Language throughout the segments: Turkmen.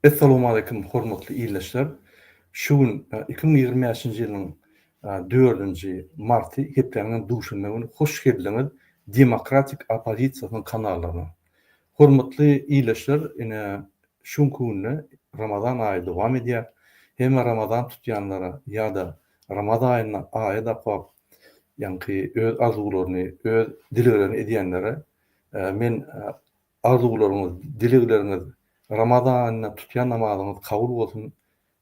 Assalamu alaykum hormatly ýylyşlar. Şu gün 2025-nji ýylyň 4-nji marty hepleriniň duşundan hoş geldiňiz Demokratik Opozisiýanyň kanalaryna. Hormatly ýylyşlar, ine şu günne Ramazan aýy dowam edýär. Hem Ramazan tutýanlara ýa-da Ramazan aýyna aýda gap ýa-ni öz arzuwlaryny, öz dileglerini edýänlere men arzuwlaryňyz, dilegleriniz Ramazanyna tutýan namazyňyz kabul bolsun.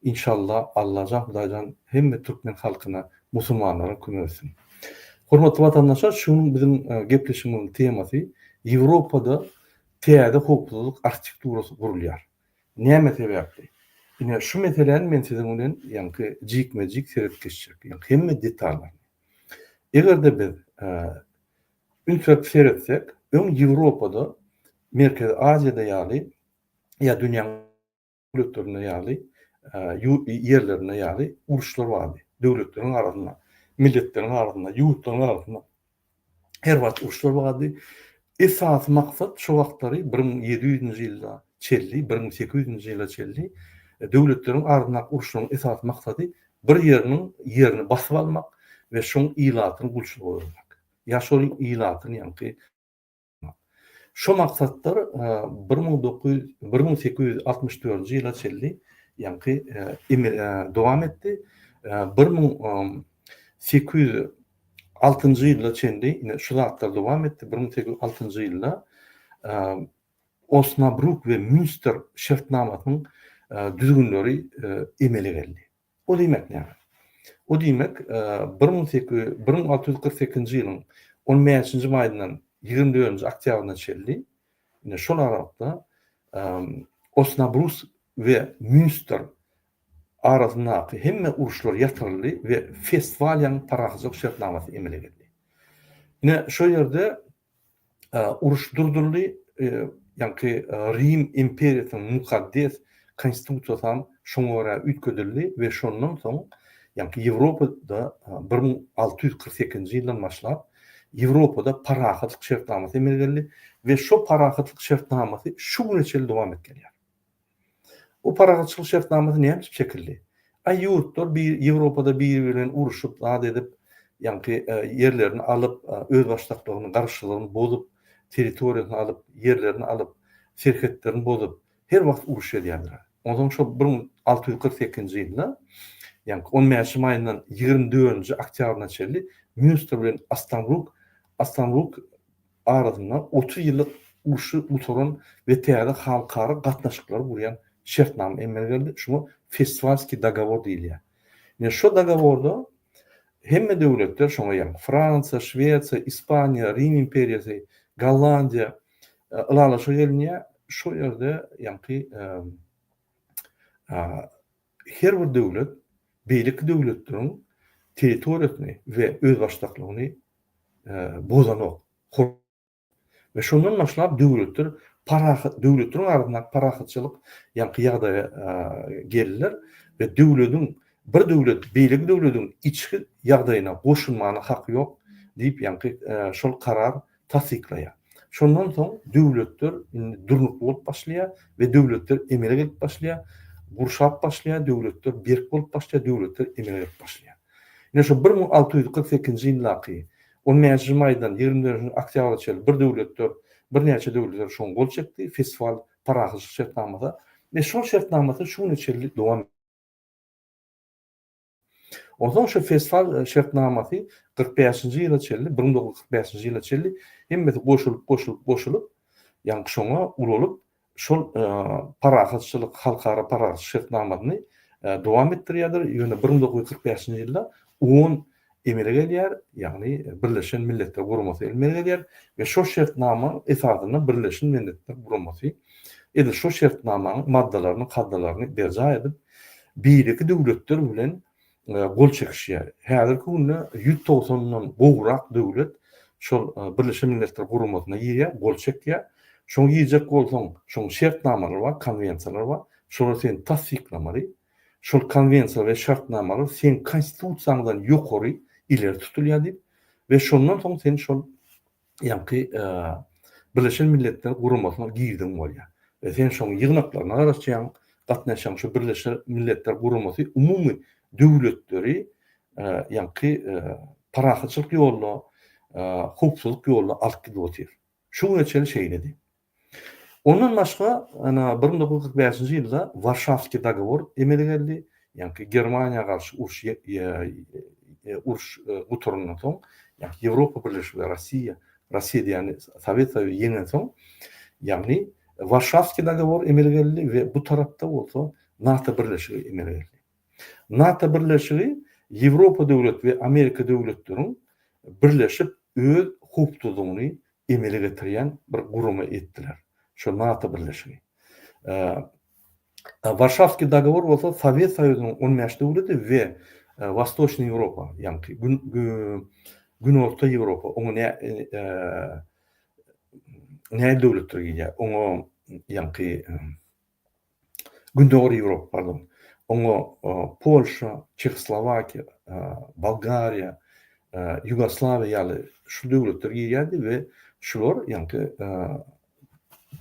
İnşallah Allaha Hudaýdan hemme türkmen halkyna, musulmanlara kömeksin. Hormatly watandaşlar, şunun bizim gepleşimiň temasy Ýewropada täze hukuklyk architekturasy gurulýar. Näme sebäpli? Ine şu meseleni men siziň bilen ýa-ni jikme-jik seretkeşjek, ýa-ni hemme detallar. Egerde biz ünsüp seretsek, öň Ýewropada, Merkezi Aziýada ýaly ýa dünýäniň döwletlerinde ýaly ýerlerinde ýaly uruşlar bardy. Döwletleriň arasynda, milletleriň arasynda, ýurtlaryň arasynda her wagt uruşlar bardy. Esas maksat şu wagtlary 1700-nji ýylda çelli, 1800-nji ýylda çelli döwletleriň arasynda uruşlaryň esas maksady bir ýerini basyp almak we şoň ýylatyny gulçylyk goýmak. Ýa şol ýylatyny ýa-ni şu maksatlar 1864-nji ýyla çelli ýa-ni dowam etdi. 1806-njy ýylda çelli ine şu zatlar dowam etdi. 1806-njy ýylda Osnabrück we Münster şertnamasynyň düzgünleri emele geldi. O diýmek näme? O diýmek 1648-nji ýylyň 15-nji maýyndan 24-nji oktýabryna çelli ine şol aralykda Osnabrück we Münster arasyndaky hemme uruşlar ýatyrly we Westfaliýanyň parahyjyk şertnamasy emele geldi. Ine şo ýerde uruş durdurly, ýa-ni Rim imperiýasynyň mukaddes konstitusiýasy şoňa görä ütkedildi we şondan soň ýa-ni Ýewropada 1648-nji ýyldan başlap Ýewropada parahyjyk şertnamasy emele geldi we şo parahyjyk şertnamasy şu güne çel dowam etýär. O parahyjyk şertnamasy näme şekilli? Ýurtlar bir Ýewropada bir bilen uruşup, zat edip, ýa-ni ýerlerini alyp, öz başlyklygyny, garşylygyny bozup, territoriýasyny alyp, ýerlerini alyp, serhetlerini bozup, her wagt uruş edýärler. Ondan şo 1648-nji ýylda, ýa-ni 15-nji maýyndan 24-nji oktýabryna çelli Münster bilen Osnabrück arasynda 30 ýyllyk uruşy uturan we täze halkara gatnaşyklar gurýan şertnama emele geldi. Şunu Westfalski dagawor diýilýär. Ine şo dagaworda hemme döwletler şoňa ýa Fransa, Şwetsiýa, Ispaniýa, Rim imperiýasy, Gollandiýa ylala şo ýerine şo ýerde ýa-ni her bir döwlet beýlik döwletleriň territoriýasyny we öz başlyklygyny bozanok. Ve şondan başlap döwletler döwletleriň arasynda parahyjylyk ýa-ni ýagdaýa geldiler we döwletiň bir döwlet beýlik döwletiň içki ýagdaýyna goşulmany haky ýok diýip ýa-ni şol karar tasdiklaýar. Şondan soň döwletler durnup bolup başlaýar we döwletler emele gelip başlaýar, gurşap başlaýar, döwletler berk bolup başlaýar, döwletler emele gelip başlaýar. Ine şo 1648-nji ýylaky 15-nji maýdan 24-nji oktýabra çel bir döwletler, bir näçe döwletler şoň gol çekdi, Westfal parahyjyk şertnamasy we şol şertnamasy şu güne çel dowam etdi. Ondan şo Westfal şertnamasy 45-nji ýyla çelli, 1945-nji ýyla çelli hemmesi goşulyp, ýa-ni şoňa ulanyp şol parahyjylyk halkara parahyjyk şertnamasyny dowam etdirýärdir. Ýöne 1945-nji ýylda 10 emele gelýär, ýagny Birleşen Milletler Guramasy emele gelýär we şo şertnama esasyna Birleşen Milletler Guramasy edi şo şertnamanyň maddalaryny berja edip beýleki döwletler bilen gol çekişýär. Häzirki günde 190-dan gowrak döwlet şol Birleşen Milletler Guramasyna ýerýär, gol çekýär. Şoň ýerjek bolsaň, şoň şertnamalar bar, konwensiýalar bar. Şolar sen tasdiklamary. Şol konwensiýa we şartnamalar sen konstitusiýaňdan ýokary ileri tutulýar diýip we şondan soň sen şol ýa-ni Birleşen Milletler Guramasyna girdiň bolýar. Ve sen şoň ýygnaklaryna garaşýan, gatnaşan şu Birleşmiş Milletler Gurulmasy umumy döwletleri ýa-ni parahatçylyk ýoluna, hukukçylyk ýoluna alyp gidýär. Şu geçeli şeýledi. Ondan başga ana 1945-nji ýylda Warşawski dogowor emele geldi. Ýa-ni Germaniýa garşy uruş guturundan soň, ýa-ni Ýewropa birleşigi, Rossiýa ýa-ni Sowet Soýuzy ýenen soň, ýa-ni Warşawski dogowor emele geldi we bu tarapda bolsa NATO birleşigi emele geldi. NATO birleşigi Ýewropa döwletleri we Amerika döwletleriniň birleşip öz hukukçylygyny emele getirýän bir guruma etdiler. Şu NATO birleşigi. Warşawski dogowor bolsa Sowet Soýuzynyň 15 döwleti we Wostocny Ýewropa, ýa-ni Gün Orta Ýewropa, oňa näme döwletler giýär? Oňa ýa-ni Gündöwür Ýewropa, pardon. Oňa Polşa, Çehoslowakiýa, Bolgariýa, Ýugoslawiýa ýaly şu döwletler giýerdi we şular ýa-ni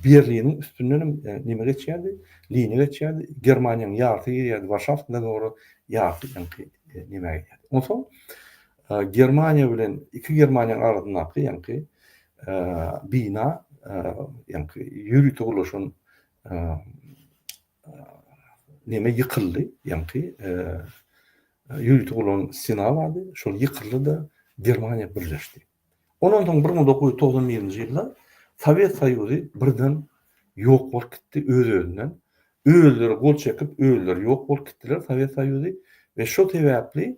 Berliniň üstünden nime geçýärdi? Linie geçýärdi. Germaniýanyň ýarty giýerdi. Warşawski dogowry ýarty ýa-ni nime giýerdi. Onsoň Germaniýa bilen iki Germaniýanyň arasyndaky ýa-ni bina ýa-ni ýürüt ulaşan nime ýykyldy. Ýa-ni ýürüt ulaşan sina bardy. Şol ýykyldy da Germaniýa birleşdi. Ondan soň 1991-nji ýylda Sowet Soýuzy birden ýok bolup gitdi öz-özünden. Öýleri gol çekip, öýleri ýok bolup gitdiler Sowet Soýuzy we şu sebäpli,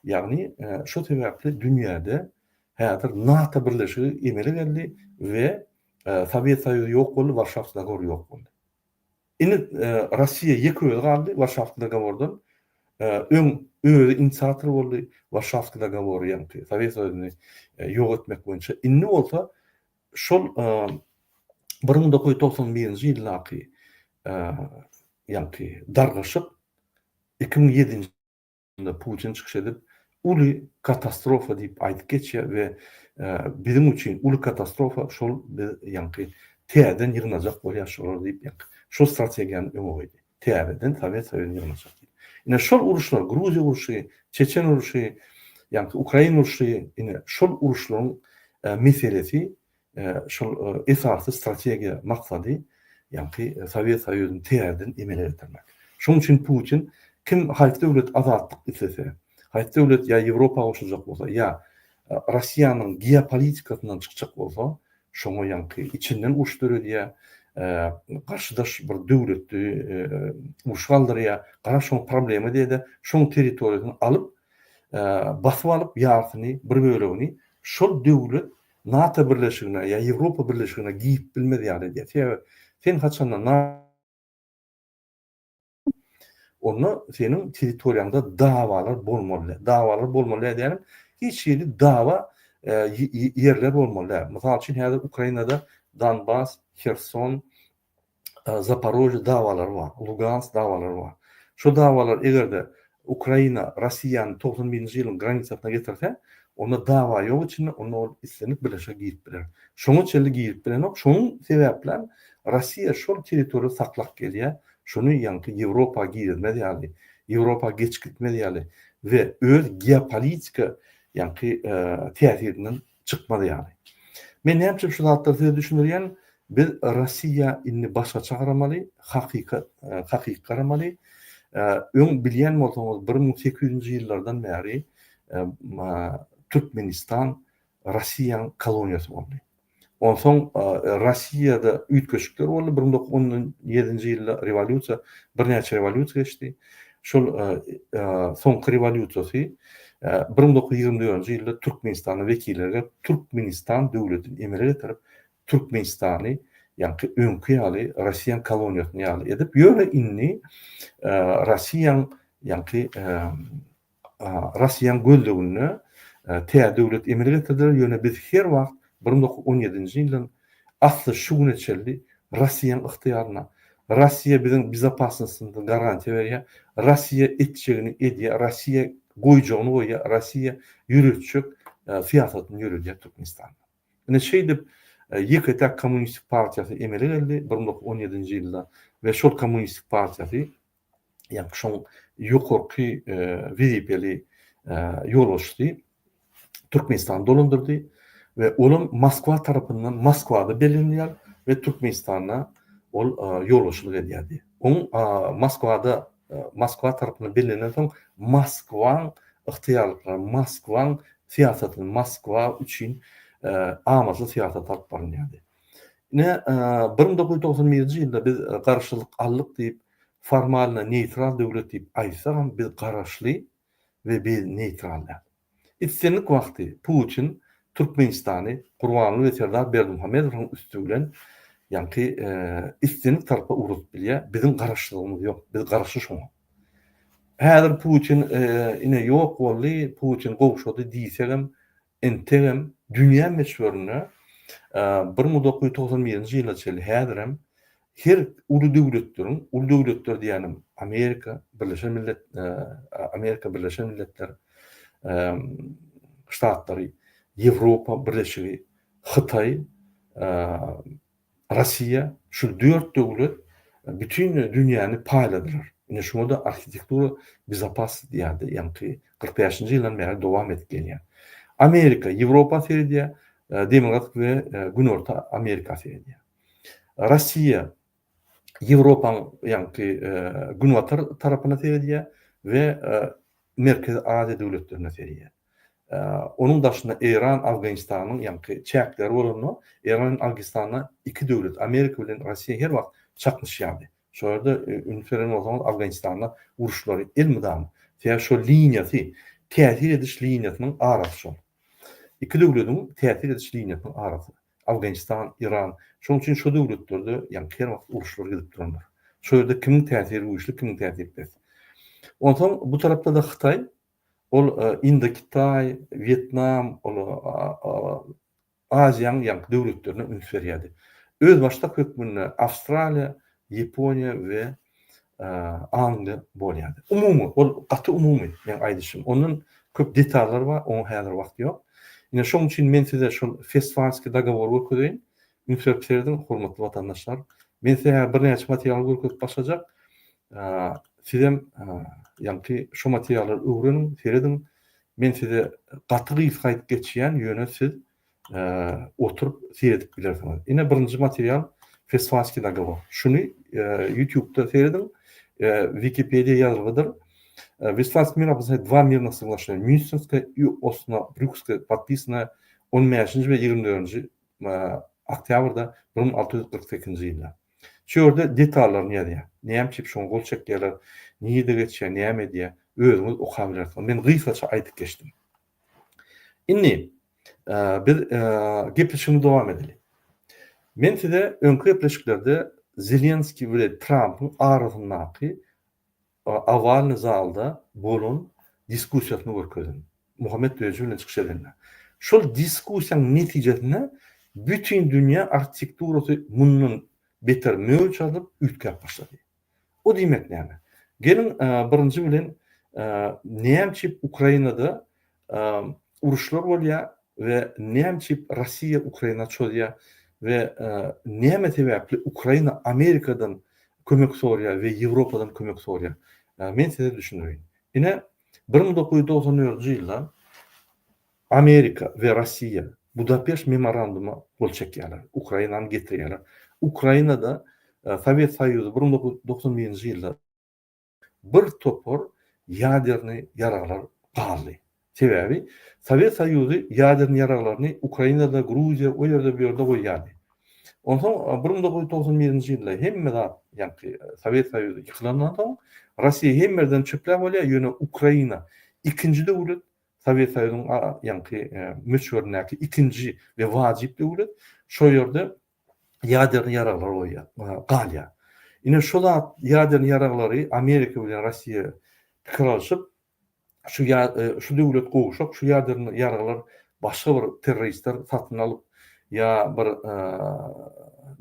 ýagny şu sebäpli dünýäde häzir NATO birleşigi emele geldi we Sowet Soýuzy ýok boldy, Warşawski dogowry ýok boldy. Indi Rossiýa ýeköýe galdy Warşawski dogowrdan. Öňe inisiator boldy Warşawski dogowory ýa-ni Sowet Soýuzyny ýok etmek boýunça. Indi bolsa şol 1991-nji ýyllaky ýa-ni dargaşyp 2007-nji ýylda Putin çykyş edip uly katastrofa diýip aýdyp geçýär we bizim üçin uly katastrofa şol ýa-ni täzeden ýygnajak bolýar şolar diýip şol strategiýany öňe goýdy. Täzeden Sowet Soýuzyny ýygnajak. Ine şol uruşlar, Gruziýa uruşy, Çeçen uruşy, ýa-ni Ukraina uruşy, ine şol uruşlaryň meselesi şol esasy strategiýa maksady ýa-ni Sowet Soýuzyny täzeden emele getirmek. Şoň üçin Putin kim halk döwlet azatlyk isese, halk döwlet ýa Ýewropa goşuljak bolsa, ýa Rossiýanyň geopolitikasyndan çykjak bolsa, şoňa ýa-ni içinden uruş döredýär, karşıdaş bir döwletdi uşgaldyrýar, gara şoň problema diýde, şoň territoriýasyny alyp, basyp alyp ýartyny, bir bölegini şol döwlet NATO birleşigine ýa Ýewropa birleşigine giýip bilmedi ýaly diýär. Sen haçandan onu senin territoriýanda dawalar bolmaly. Dawalar bolmaly diýenim. Hiç ýeri dawa yerler bolmaly. Mysal üçin häzir Ukrainada Donbas, Kherson, Zaporojye dawalar bar, Lugansk dawalar bar. Şu dawalar egerde Ukraina Rossiýanyň 91-nji ýylyň granisasyna getirse, onda dawa ýok için onu islenip birleşe giýip biler. Şoňa çelli giýip bilen ok, şoň sebäplen Rossiýa şol territoriýa saklap gelýär. Şonu ýa-ni Ýewropa giýdirmedi ýaly, Ýewropa geç gitmedi ýaly we öz geopolitika ýa-ni täsirinden çykmady ýaly. Men näme şu zatlary düşünürýän, biz Rossiýa indi başgaça garamaly, hakyky garamaly. Öň bilýän bolsaňyz 1800-nji ýyllardan bäri Türkmenistan Rossiýanyň koloniýasy boldy. Onsoň Rossiýada üýtgeçlikler boldy. 1917-nji ýylda rewolýusiýa, birnäçe rewolýusiýa geçdi. Şol soňky rewolýusiýasy 1924-nji ýylda Türkmenistanyň wekilleri Türkmenistan döwletini emele getirip Türkmenistany ýa-ni öňkü ýaly Rossiýanyň koloniýasyny ýaly edip ýöne inni Rossiýanyň ýa-ni Rossiýanyň göldügini täze döwlet emele getirdiler. Ýöne biz her wagt 1917-nji ýyldan asly şu güne çeldi Rossiýanyň yktyýaryna. Rossiýa biziň bizapaslygyny garantiýa berýär. Rossiýa etjegini edýär, Rossiýa goýjagyny goýýar, Rossiýa ýürütjek fiýasatyny ýürütýär Türkmenistanda. Ine şeýdip YKT Komünistik Partiyası emele geldi 1917-nji ýylda we şol Komünistik Partiyasy ýa-ni şoň ýokarky wezipeli ýolbaşçy Türkmenistan dolandırdy ve olam Moskva tarapyndan Moskwada belenýär ve Türkmenistana ol ýolbaşçylyk edýärdi. Oň Moskwa tarapyndan belenen soň Moskwaň ıhtiýarlyklary, Moskwaň siýasatyny, Moskwa üçin amaçlı siýasat alyp barylýardy. Ne 1991-nji ýylda biz garaşlyk allyk diýip formalna neýtral döwlet diýip aýtsam biz garaşly we biz neýtrallar. İtsenlik wagty Putin Türkmenistany Gurbanly we Serdar Berdimuhammedowyň üstünden ýa-ni itsenlik tarapy urup bilýär. Bizim garaşlygymyz ýok. Biz garaşly şoňa. Häzir Putin ine ýok boldy, Putin gowşady diýsegem, entegem dünýä meşhuruna 1991-nji ýyla çeli häzirem her uly döwletler diýenim Amerika Birleşen Milletler Ştatlary, Ýewropa Birleşigi, Hytaý, Rossiýa şu 4 döwlet bütün dünýäni paýladylar. Ine şoňa da arhitektura bizapaslyk diýerdi. Ýani 45-nji ýyldan beri dowam edip gelýär. Amerika, Ýewropa serediýär, Demokratik we Günorta Amerika serediýär. Rossiýa Ýewropaň ýani Günorta tarapyna serediýär we Merkezi Aziýa döwletlerine serediýär. Onun daşynda Iran, Awganistanyň ýani çäkleri bolany, Iran, Awganistanyna iki döwlet, Amerika bilen Rossiýa her wagt çakmışýardy. Şo ýerde ünferin bolsaň Awganistanyna uruşlary elmidam. Täze şo liniýasy, täsir ediş liniýasynyň arasy şol. İki döwletiň täsir ediş liniýasynyň arasy. Awganistan, Iran, şoň üçin şo döwletlerde ýani her wagt uruşlar gidip durýar. Şo ýerde kimiň täsiri güýçli, kimiň täsiri etmez. Ondan bu tarapda da Hytaý, ol Indokitay, Vietnam, ol Aziýanyň ýanky döwletlerine üns berýärdi. Öz başda hökmünde Awstraliýa, Ýaponiýa we Angliýa bolýardy. Umumy, ol gaty umumy, men aýdyşym. Onun köp detallary bar, onuň häzir wagt ýok. Ine şoň üçin men size şol Westfalski dogowory görkezýän. Ünsürplerden hormatly watandaşlar, men size bir näçe material görkezip başajak. Sizem ýani şo materiallar öwrenin, seredin. Men size gaty gyzgaýt geçýän ýöne siz oturup seyredip bilersiňiz. Ine birinji material Westfalski dogowory. Şuny YouTube'da seredin. Wikipediýa ýazgydyr. Westfalski mир обозначает два мирных соглашения. Мюнхенское и Осно-Брюкское подписано 15 ve 24 oktýabrda 1648-nji ýylda. Şu ýerde detallarny ýazýar. Näme çip şoň gol çekýärler, niýede geçýär, näme diýär, özüňiz oka bilersiňiz. Men gysaça aýdyp geçdim. Inni biz gepleşigimize dowam edelim. Men size öňkü gepleşiklerde Zelenski we Trump'ın arasyndaky awal nizalda bolan diskussiýasyny görkezdim. Muhammed Döweci bilen çykyş edenler. Şol diskussiýanyň netijesinde bütün dünýä arhitekturasy mundan beter möhüç alyp ütkäp başlady. O diýmek näme? Gelin birinji bilen näme Ukrainada uruşlar bolýar we näme Rossiýa Ukraina çözýär we näme sebäpli Ukraina Amerikadan kömek sorýar we Ýewropadan kömek sorýar. Men size düşünýän. Ine 1994-nji ýylda Amerika we Rossiýa Budapeşt memorandumy gol çekýärler. Ukrainany getirýärler. Ukrainada Sovet Soýuzy 1991-nji ýylda bir topor ýaderny ýaraglar galdy. Sebäbi Sovet Soýuzy ýaderny ýaraglaryny Ukrainada, Gruziýa, o ýerde bir ýerde goýýardy. Ondan 1991-nji ýylda hemme ýani Sovet Soýuzy ýykylandan soň Rossiýa hemmerden çöpläp bolýar, ýöne Ukraina ikinji döwlet, Sovet Soýuzynyň ýani meşhurnaky ikinji we wajyp döwlet. Şo ýerde ýaderny ýaraglar goýýar, galýar. Ine şol ýaderny ýaraglary Amerika bilen Rossiýa pikir alşyp şu döwlet gowuşak, şu ýaderny ýaraglar başga bir terroristler satyn alyp ýa bir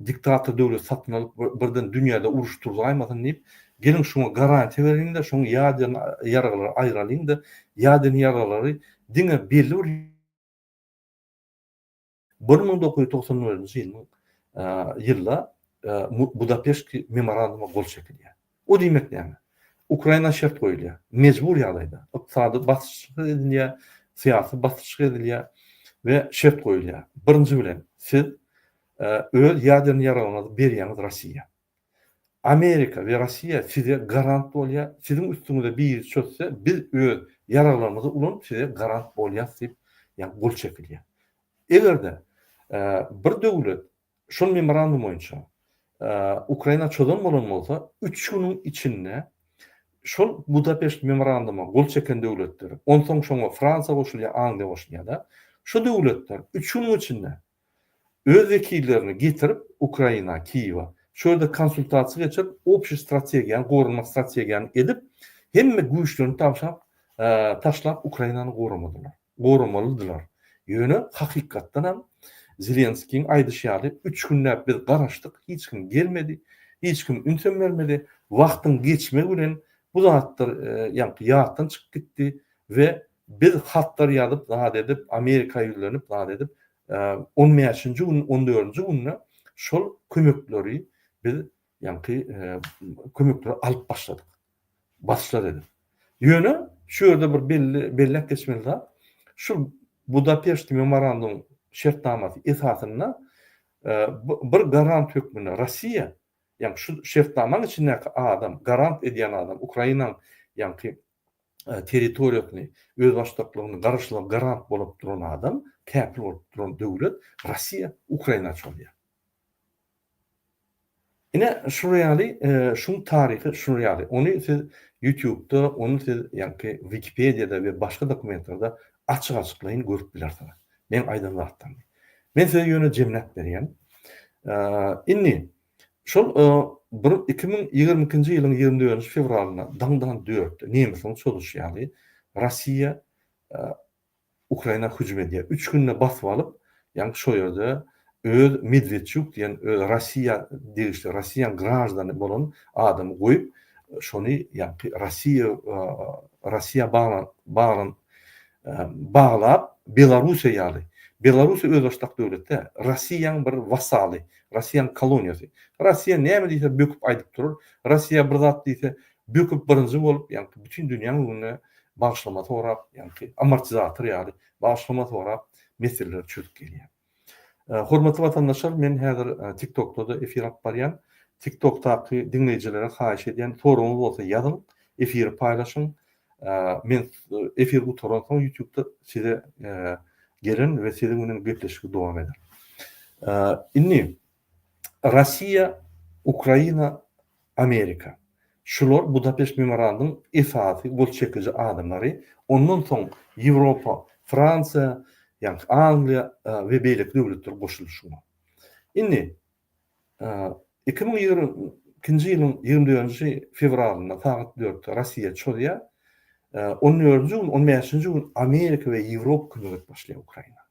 diktator döwlet satyn alyp birden dünýäde uruş turgaýmasyn diýip gelin şoňa garantiýa berin-de, şoň ýaderny ýaraglary aýralyn-da, ýaderny ýaraglary diňe belli bir 1994-ylyň ýylda Budapeşt memorandumy gol çekilýär. O diýmek näme? Ukraina şert goýulýar. Mejbur ýagdaýda. Ykdysady basışyk edilýär, syýasy basışyk edilýär we şert goýulýar. Birinji bilen siz öz ýadyny ýaralanyňyzy berýäňiz Rossiýa. Amerika we Rossiýa size garant bolýar. Siziň üstüňizde bir çökse biz öz ýaralarymyzy ulan size garant bolýar diýip ýa gol çekilýär. Egerde bir döwlet şol memorandum boýunça Ukraina çözüm bolan bolsa 3 güniň içinde şol Budapeşt memorandumy gol çeken döwletler, onsoň şoňa Fransa goşulýar, Angliýa goşulýar-da, şu döwletler 3 güniň içinde öz wekillerini getirip Ukraina, Kiýewa şöyle konsultasiýa geçip, opşy strategiýany, gorunma strategiýany edip, hemme güýçlerini taşlap Ukrainany gorumalydylar. Ýöne hakykatdan hem Zelenskiň aýdyşýaly 3 günläp biz garaşdyk, hiç kim gelmedi, hiç kim ünsem bermedi. Wagtyň geçmegi bilen bu zatlar ýatdan çykyp gitdi we biz hatlar ýazyp, zat edip, Amerika ýüzlenip, zat edip 15-nji gün, 14-nji günde şol kömekleri biz kömekleri alyp başladyk. Başlar edip. Ýöne şu ýerde bir bellek geçmeli. Şu Budapeşt memorandum şertnamasy esasyna bir garant hökmüne Rossiýa, şu şertnamanyň içinde adam, garant edýän adam, Ukrainanyň territoriýasyny, öz başdaklaryny garaşlap garant bolup duran adam, käpil bolup duran döwlet Rossiýa, Ukraina çolýar. Ine şu reali, şuň taryhy, şu reali. Onu siz YouTube'da, onu siz Wikipedia'da we başga dokumentlarda açyk-açyklaýyn görüp bilersiniz. Men aýdynlatdym. Men size ýöne jemlet berýän. Inni şol 2022-nji ýylyň 24 fevralyna daňdan 4 Nemisiň çoluşýaly Rossiýa Ukraina hüjüm edýär. 3 günde basyp alyp, şo ýerde öz Medvedchuk diýen Rossiýa degişli Rossiýan grajdany bolan adamy goýup, şonu Rossiýa bağlap Belarusiýa ýaly. Belarusiýa öz başdak döwletde Rossiýanyň bir wasaly, Rossiýanyň koloniýasy. Rossiýa näme diýse böküp aýdyp durur. Rossiýa bir zat diýse böküp birinji bolup, bütün dünýäň öňüne bagşlama torap, amortizator ýaly bagşlama torap meseleler çözüp gelýär. Hormatly vatandaşlar, men häzir TikTok'da da efir alyp barýan. TikTok'daky dinleýijilere haýyş edýän soruňyz bolsa ýazyň, efiri paýlaşyň. Men efir gutoran soň YouTube'da size gelen we siziň bilen gepleşigi dowam eder. Inni Rossiýa, Ukraina, Amerika. Şular Budapeşt memorandum esasy gol çekiji adamlary. Ondan soň Ýewropa, Fransa, Angliýa we beýlek döwletler goşulýar. Inni 2022-nji ýylyň 24-nji fevralyna saat 4-de Rossiýa çolýar. 14-nji gün, 15-nji gün Amerika we Ýewropa kömek başlaýar Ukraina.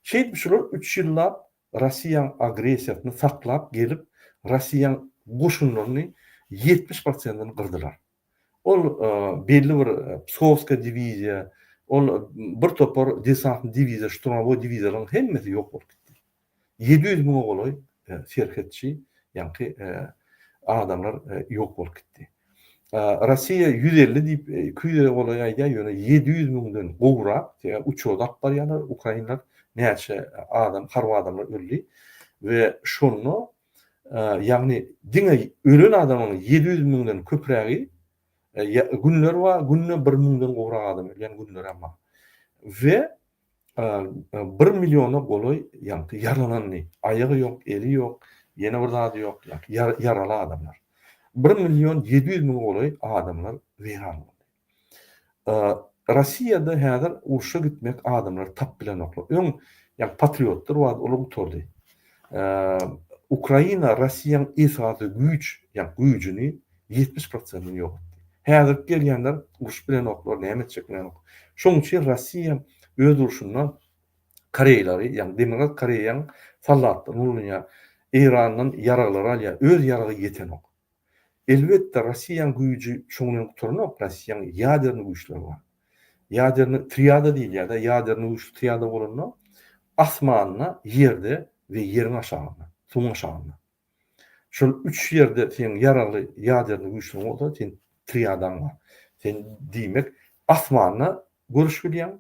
Şeýle şular 3 ýyllap Rossiýanyň agresiýasyny saklap gelip Rossiýanyň goşunlaryny 70%-ni gyrdylar. Ol belli bir Pskovska diviziýa, ol bir topar desant diviziýa, şturmowy diviziýalaryň hemmesi ýok bolup gitdi. 700 000 goloy serhetçi, adamlar ýok bolup gitdi. Rossiýa 150 diýip küýde goloy aýdýar, ýöne 700 000-den gowrak, uçodak barýarlar, Ukrainlar näçe adam, harwa adamlar öldi we şonu diňe ölen adamyň 700 000-den köprägi günler wa günne 1 000-den gowrak adam ölýän günler amma. We 1 milliona goloy ýaralananny, aýagy ýok, eli ýok, ýene bir zady ýok, ýaraly adamlar. 1 milyon 700 000 goloy adamlar weýran boldy. Rossiýada häzir uruşa gitmek adamlar tap bilen oklar. Öň patriotlar we olar tordy. Ukraina Rossiýanyň esasy güýjüni 70%-ni ýok. Häzir gelýänler uruş bilen oklar, näme etjek bilen ok. Şoň üçin Rossiýa öz uruşundan Koreýlary, Demokrat Koreýanyň sallatlaryny, Iranyň yaragylary alýar, öz yaragy ýeten ok. Elbette Rossiýanyň güýji şoňdan tuturnak, Rossiýanyň ýaderny güýçleri bar. Ýaderny triada diýilýär, ýaderny güýçli triada bolanlar asmanyna, yerde we yerin aşagyna, suwun aşagyna. Şol 3 yerde sen yaraly ýaderni güýçlüň bolsa, sen triadan var. Sen diýmek asmanyna görüş bilýän,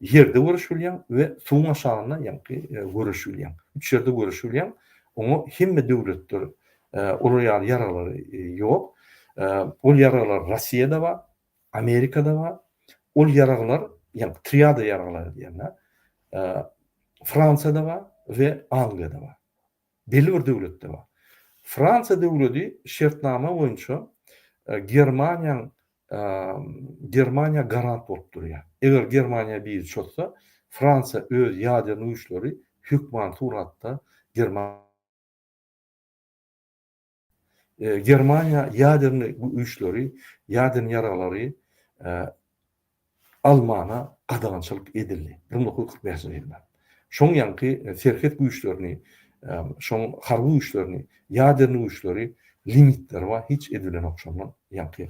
yerde görüş bilýän we suwun aşagyna ýa-ni görüş bilýän. 3 yerde görüş bilýän. Onu hemme döwletler olaýan yaralary ýok. Ol yaralar Rossiýada bar, Amerikada bar. Ol yaralar, ýa-ni triada yaralar diýenler. Fransada bar we Angliýada bar. Belli bir döwletde bar. Fransa döwleti şertnama boýunça Germaniýa garant bolup durýar. Eger Germaniýa bir çotsa, Fransa öz ýaderni güýçleri hökman suratda Germaniýa ýaderni güýçleri, ýaderni yaralary Almana gadagançylyk edildi. 1945-nji ýylda. Şoň ýa-ni serket güýçlerini, şoň harby güýçlerini, ýaderni güýçleri limitleri var, hiç edilen okşamdan ýa-ni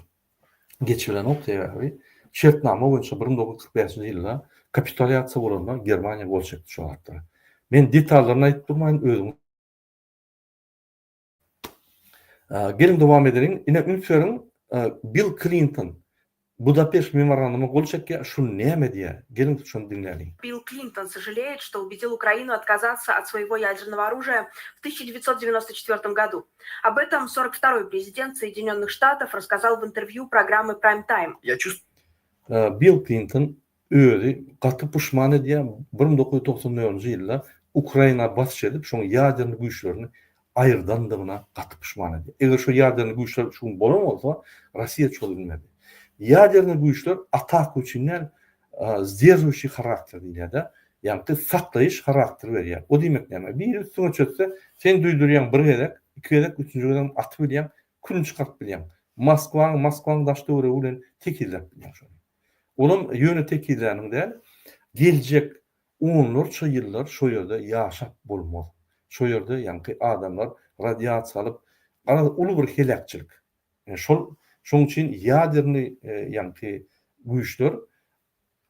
geçilen noktaýa şertnama boýunça 1945-nji ýylda kapitulasiýa bolanda Germaniýa gol çekdi şu wagtda. Men detalaryny aýdyp durmaýyn, özüň. Gelin dowam edelim. Ine ünsörüň Bill Clinton Будапешт меморандумы гол çekýär, şu näme diýär? Gelin şonu dinleýäliň. Билл Клинтон сожалеет, что убедил Украину отказаться от своего ядерного оружия в 1994 году. Об этом 42-й президент Соединенных Штатов рассказал в интервью программы Prime Time. Bill Clinton özü gaty puşman edýär 1994-nji ýylda Ukraina basyş edip şoň ýaderni güýçlerini aýyrdandygyna gaty puşman edýär. Eger şu ýaderni güýçler şu bolan bolsa, Rossiýa çol bilmedi. Ýaderni güýçler atak üçinler zdерживающий характер diýilýär. Ýa-ni saklaýyş charakter berýär. O diýmek näme? Bir üstüne çökse, sen duýdurýan bir gerek, iki gerek, üçüncü gerek atyp bilýän, külünç çykarp bilýän. Moskwaň daşdy öre bilen tekillep bilýän şonu. Onun ýöne tekillerini de geljek onlarça ýyllar şo ýerde ýaşap bolmaz. Şo ýerde ýa-ni adamlar radiasiýa alyp, arada uly bir helakçylyk. Şoň üçin ýaderni ýa-ni güýçler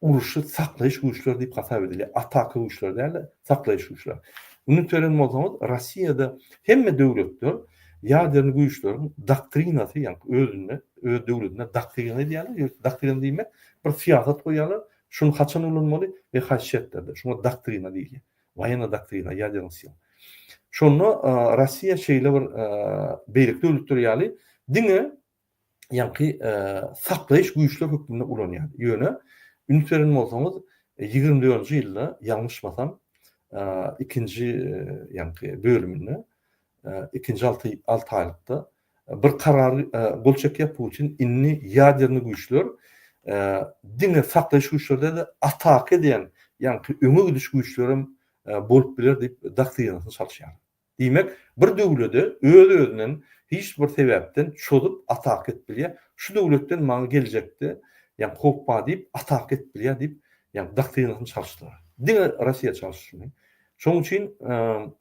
uruşy saklaýyş güýçleri diýip hasap edilýär. Atak güýçleri däl, saklaýyş güýçleri. Bunu tören bolsaňyz, Rossiýada hemme döwletler ýaderni güýçleriň doktrinasy, ýa-ni öz döwletine doktrina diýerler. Doktrina diýmek bir siýasat goýarlar, şunu haçan ulanmaly we haşyetde. Şuna doktrina diýilýär. Waýana doktrina, ýaderni siýasat. Şonu Rossiýa şeýle bir beýlik döwletler ýaly diňe ýa-ni saklaýyş güýçleri hökmünde ulanýar. Ýöne ünitlerin bolsaňyz 24-nji ýylda ýalňyşmasam ikinji ýa-ni bölüminde ikinji 6 aýlykda bir karar gol çekýär Putin inni ýaderni güýçler diňe saklaýyş güýçlerde de atak edýän ýa-ni öňe gidiş güýçlerim bolup biler diýip doktrinasyny çalşýar. Diýmek bir döwlede öz-özünden hiç bir sebäpden çözup atak etbilýär. Şu döwletden maňa geljekde ýa-ni hoppa diýip atak etbilýär diýip ýa-ni doktrinasyny çalşdyrar. Diňe Rossiýa çalşdyr. Şoň üçin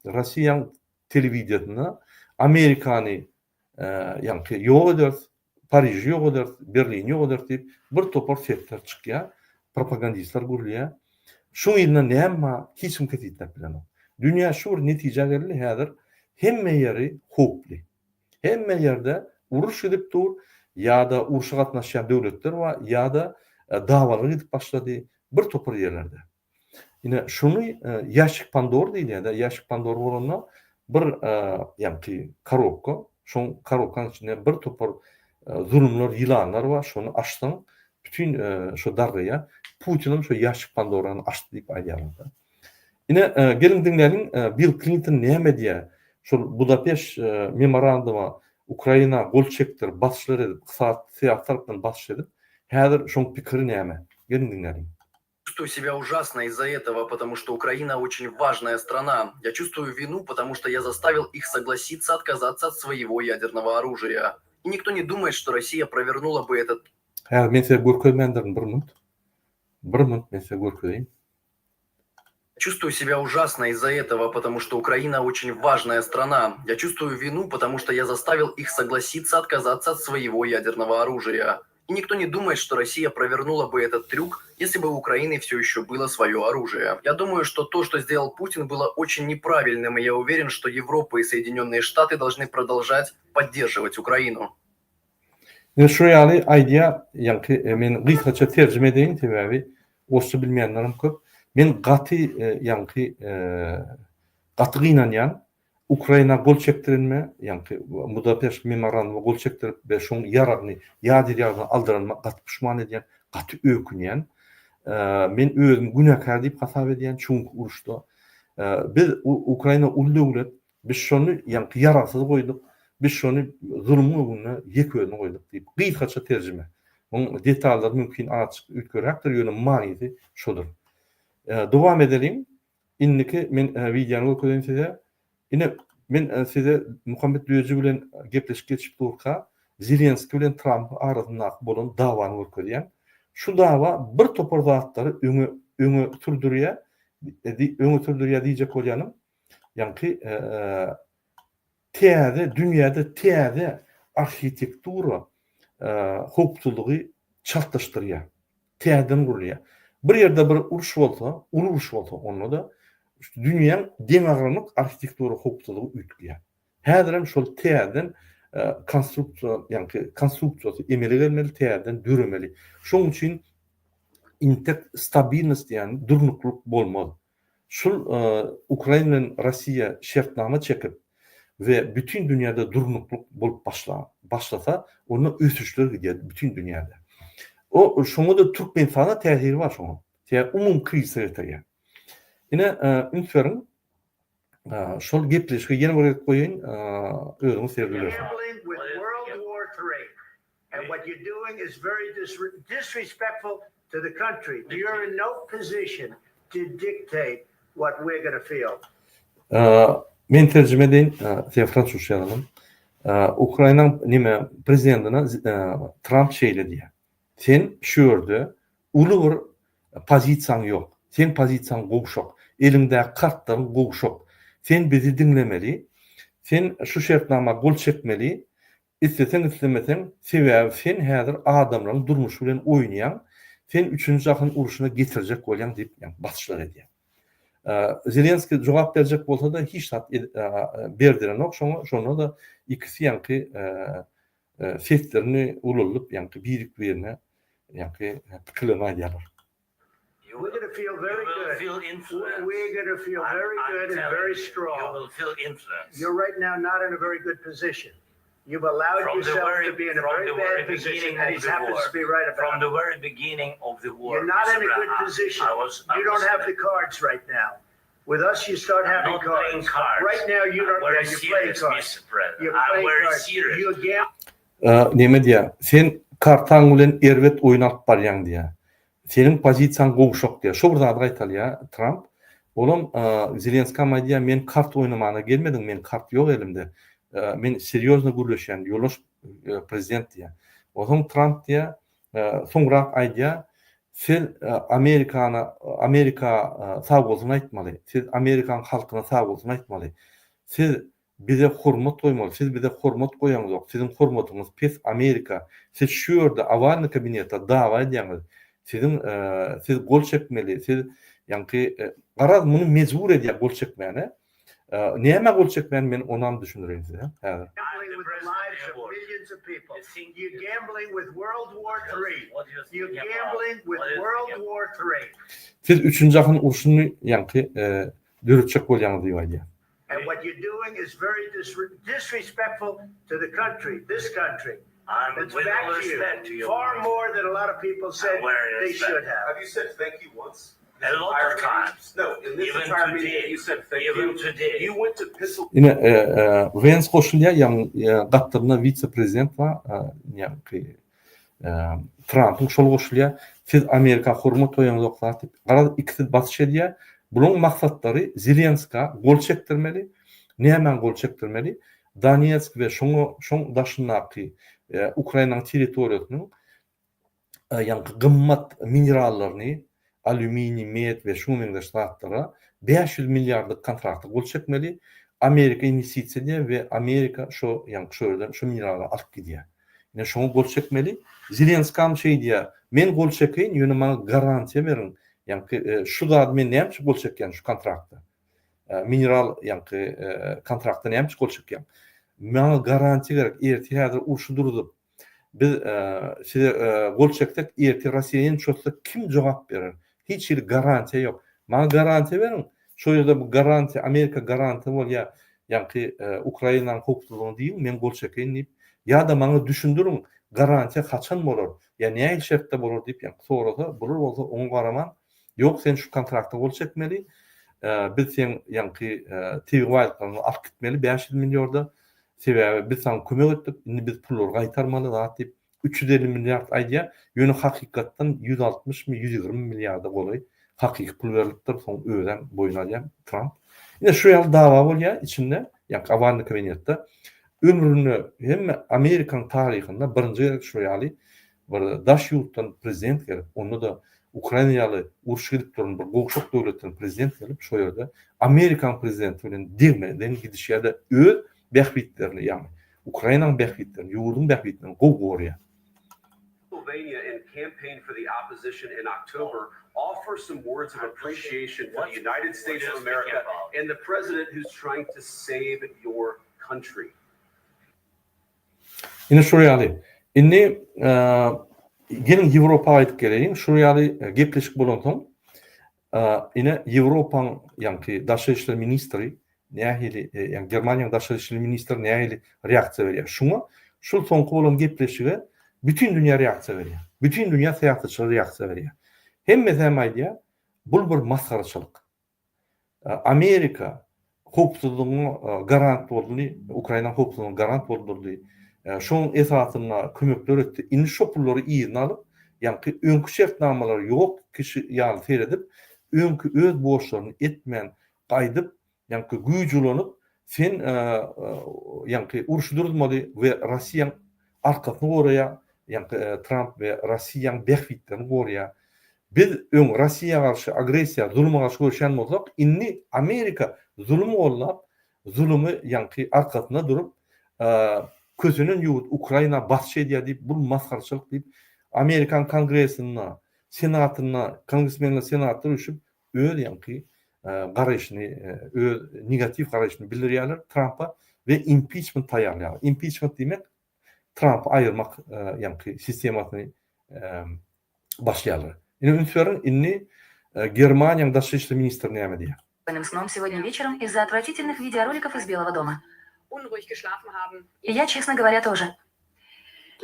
Rossiýanyň telewizionyna Amerikany ýa-ni ýok eder, Paryj ýok eder, Berlin ýok eder diýip bir topar setler çykýar, propagandistler gurulýar. Şu ýylda näme hiç kim ketip bilen. Dünýä şu bir netije geldi häzir hemme ýeri hoply. Hemme ýerde uruş edip dur, ýa-da uruşa gatnaşýan döwletler bar, ýa-da dawalar edip başlady bir topar ýerlerde. Ine şunu ýaşyk Pandor diýilýär, ýaşyk Pandor bolanda bir ýa-ni korobka, şoň korobkanyň içinde bir topar zulümler, ýylanlar bar, şonu açdyň, bütün şo dargyýa Putinim şo ýaşyk Pandorany açdy diýip aýdýarlar. Ine gelin dinleýäliň Bill Clinton näme diýär? Şol Budapest memorandumy Ukraina gol çekdir, basyşlar edip, kısa tarapdan basyş edip, häzir şoň pikiri näme? Gelin dinleýäliň. Чувствую себя ужасно из-за этого, потому что Украина очень важная страна. Я чувствую вину, потому что я заставил их согласиться отказаться от своего ядерного оружия. И никто не думает, что Россия провернула бы этот... Men size görkezmendirin bir minut. Bir minut men size görkezeyim. Чувствую себя ужасно из-за этого, потому что Украина очень важная страна. Я чувствую вину, потому что я заставил их согласиться отказаться от своего ядерного оружия. И никто не думает, что Россия провернула бы этот трюк, если бы у Украины все еще было свое оружие. Я думаю, что то, что сделал Путин, было очень неправильным, и я уверен, что Европа и Соединенные Штаты должны продолжать поддерживать Украину. Şu ýaly aýdýa, ýani men gysgaça terjime edeyim sebäbi oşça bilmeýänlerim köp. Men gaty gaty gynanýan Ukraina gol çekdirilme, ýani Budapeşt memorandumy gol çekdirip we şoň ýaragyny, ýadyr ýaragyny aldyranma gaty pişman edýän, gaty ökünýän. Men özüm günäkär diýip hasap edýän çünki uruşda. Biz Ukraina ulu döwlet, biz şonu ýani ýarasyz goýduk. Biz şonu zulmüne ýeközüne goýduk diýip gysgaça terjime. Onuň detallary mümkin açyk ütgeräkdir, ýöne maňyzy şodur. Dowam edelim. Indiki men wideony göküden size. Ine men size Muhammed Düýeci bilen gepleşip geçip durka, Zelenski bilen Trump arasynda bolan dawany göküden. Şu dawa bir topar zatlary öňe sürdürýär diýjek bolýanym. Ýani dünýäde täze arhitektura hopsuzlygy çatlaşdyrýar. Täzeden gurulýar. Bir ýerde bir uruş bolsa, ulu uruş bolsa, onda da dünýäň demokratik arhitektura hopsuzlygy ütgýär. Häzirem şol täzeden konstruksiýasy emele gelmeli, täzeden düremeli. Şoň üçin stabilnost ýani durnuklyk bolmaly. Şol Ukraina bilen Rossiýa şertnama çekip ve bütün dünyada durnukluk bolup başlasa onu ösüşler gidiyor bütün dünyada. O şoňa da Türkmenistana täsiri var şoň. Umum kriz ýetirýär. Ine ünsürin şol gepleşige ýene bir goýun özüňiz sergilersiň. Gambling with World War III. And what you're doing is very disrespectful to the country. You're in no position to dictate what we're going to feel. Men terjime edeyim, Fransuzca ýazalım. Ukraina nime prezidentine Trump şeýle diýär. Sen şu ýerde uly bir pozisiýaň ýok. Sen pozisiýaň gowşak, elinde kartlaryň gowşak. Sen bizi dinlemeli. Sen şu şertnama gol çekmeli. İstesen islemesen, sebäbi sen häzir adamlaryň durmuşy bilen oýnaýan, sen 3-nji jahyn uruşuna getirjek bolýan diýip basçylar edýär. Zelenski jogap berjek bolsa da hiç tat berdiren ok, şoňa da ikisi ýanky seslerini ululup ýanky birik berine ýanky pikirlerini aýdýarlar. We're going to feel very good. Feel influence. We're going to feel very good and very strong. You will feel influence. You're right now not in a very good position. You've allowed yourself to be in a very bad position, and he happens to be right about From it. the very beginning of the war. You're not in a good position. You don't have the cards right now. With us, you start having not playing cards. cards. Right now, you don't. Very You're playing serious, cards. Mr. President. You're I'm playing very cards. serious. You're gambling. Neme diýär? Sen kartaň bilen erwet oýnap barýan diýär. Senin pozisiýaň gowşak diýär. Şo bir zat aýtalýar Trump. Olam Zelenski diýär, men kart oýnamana gelmedim, men kart ýok elimde. Men seriozna gürleşen ýolaş prezident diýär. Oňa Trump diýär, soňra aýdýar, sen Amerika sag bolsun aýtmaly. Siz Amerikan halkyna sag bolsun aýtmaly. Siz bize hormat goýmaly. Siz bize hormat goýaňyz ýok. Sizin hormatyňyz pes Amerika. Siz şu ýerde awalny kabinetde dawa edýäňiz. Siz gol çekmeli. Siz ýanky garaz muny mezbur edýär gol çekmäne. Näme gol çekmän men onam düşünürem size. Häzir. Gambling with the lives of millions of people. You're gambling with World War III. You're gambling with World War III. Siz 3-nji jahyn uruşuny ýanky dürütjek bolýaňyzy diýär. And what you're doing is very disrespectful to the country, this country. It's With back all to respect to you. you. Far more than a lot of people said Very they respect. should have. Have you said thank you once? A lot of times. No, in this Even entire meeting, today. you said thank Even you. today. You went to Pistol. Ine Vance goşulýar, gatdyryna vice-prezident we ýanky Trump'ın şol goşulýar. Siz Amerika hormat oýaňyz ýok diýip. Garaz ikisi basy edýär. Bunyň maksatlary Zelenska gol çekdirmeli. Näme gol çekdirmeli? Donetsk we şoň daşyndaky Ukraina territoriýasynyň ýanky gymmat minerallaryny, alümini, met we şu meňde ştatlara 500 milliardlyk kontrakty gol çekmeli. Amerika investisiýa we Amerika şu ýerden şu mineralları alyp gidýär. Ne şoňa gol çekmeli. Zelenskam şey diýär. Men gol çekeýin, ýöne maňa garantiýa berin. Ýani şu zat men näme gol çekýän şu kontrakta. Mineral ýani kontrakta näme gol çekýän. Maňa garantiýa gerek. Erti häzir urşy durdup biz size gol çekdik, erti Rossiýaň çökse kim jogap berer? Hiç bir garantiýa ýok. Maňa garantiýa berin. Şu ýerde bu garantiýa, Amerika garantiýa bolýar. Ýani Ukrainanyň hukuklygyny diýip men gol çekeýin diýip ya da maňa düşündürün garantiýa kaçan bolar? Ya näme şertde bolar diýip ýani sorasa, bular bolsa oňa garaman ýok sen şu kontrakta gol çekmeli. Biz sen ýani TV-ly alyp gitmeli 500 milýarda. Sebäbi biz sana kömek etdik, indi biz pullar gaýtarmaly zat diýip 350 milliard aýdýa, ýöne hakykatdan 160 mi 120 milliarda bolay. Hakyky pul berilipdir, soň öýden boyun alýan Trump. Ine şu ýaly dawa bolýar içinde, ýani Awany kabinetde ömrüni hem Amerikan taryhynda birinji şu ýaly bir daş ýurtdan prezident gelip, onu da Ukrainaly uruş edip duran bir gowşak döwletiň prezident gelip, şu ýerde Amerikan prezidenti bilen degmeden gidişýärde öz behbitlerini, ýani Ukrainanyň behbitlerini, ýurdun behbitlerini gowgorýar. Pennsylvania and campaign for the opposition in October offer some words of appreciation for the United States of America and the president who's trying to save your country. Ine şu ýaly. Inni gelin Ýewropaga aýdyp geleýin. Şu ýaly gepleşik bolan soň ine Ýewropaň ýani daşy işler ministri nähili ýani Germaniýanyň daşy işler ministri nähili reaksiýa berýär. Şuňa şu soňky bolan gepleşige bütün dünýä reaksiýa berýär. Bütün dünýä syýasatçylar reaksiýa berýär. Hemme aýdýar, bu bir masgaraçylyk. Amerika hukuklygyny garant boldy, Ukraina hukuklygyny garant boldy. Şoň esatyna kömekler etdi. Indi şu pullary ýygyny alyp, ýani öňkü şertnamalary ýok kişi ýaly seredip, öňkü öz borçlaryny etmän gaýdyp, ýani güýjülanyp, sen ýani uruş durdurmaly we Rossiýa arkasyny goraýar, ýani Trump we Rossiýanyň behbitlerini goraýar. Biz Rossiýa garşy agresiýa, zulma garşy görüşen bolsak, indi Amerika zulüm gollap, zulümi ýani arkasyna durup, közünün ýuwut Ukraina batşy edýär diýip, bu masgaraçylyk diýip, Amerikan Kongresyna, Senatyna, kongresmenler senatlar üçin öz ýani garaşyny, öz negativ garaşyny bildirýärler Trumpa we impeachment taýýarlar. Impeachment diýmek Trump aýyrmak ýani sistematyny başlaýarlar. Ine ünsürin inni Germaniýanyň daşy işler ministri näme diýär? Сном сегодня вечером из-за отвратительных видеороликов из Белого дома. Unruhig geschlafen haben. И я, честно говоря, тоже.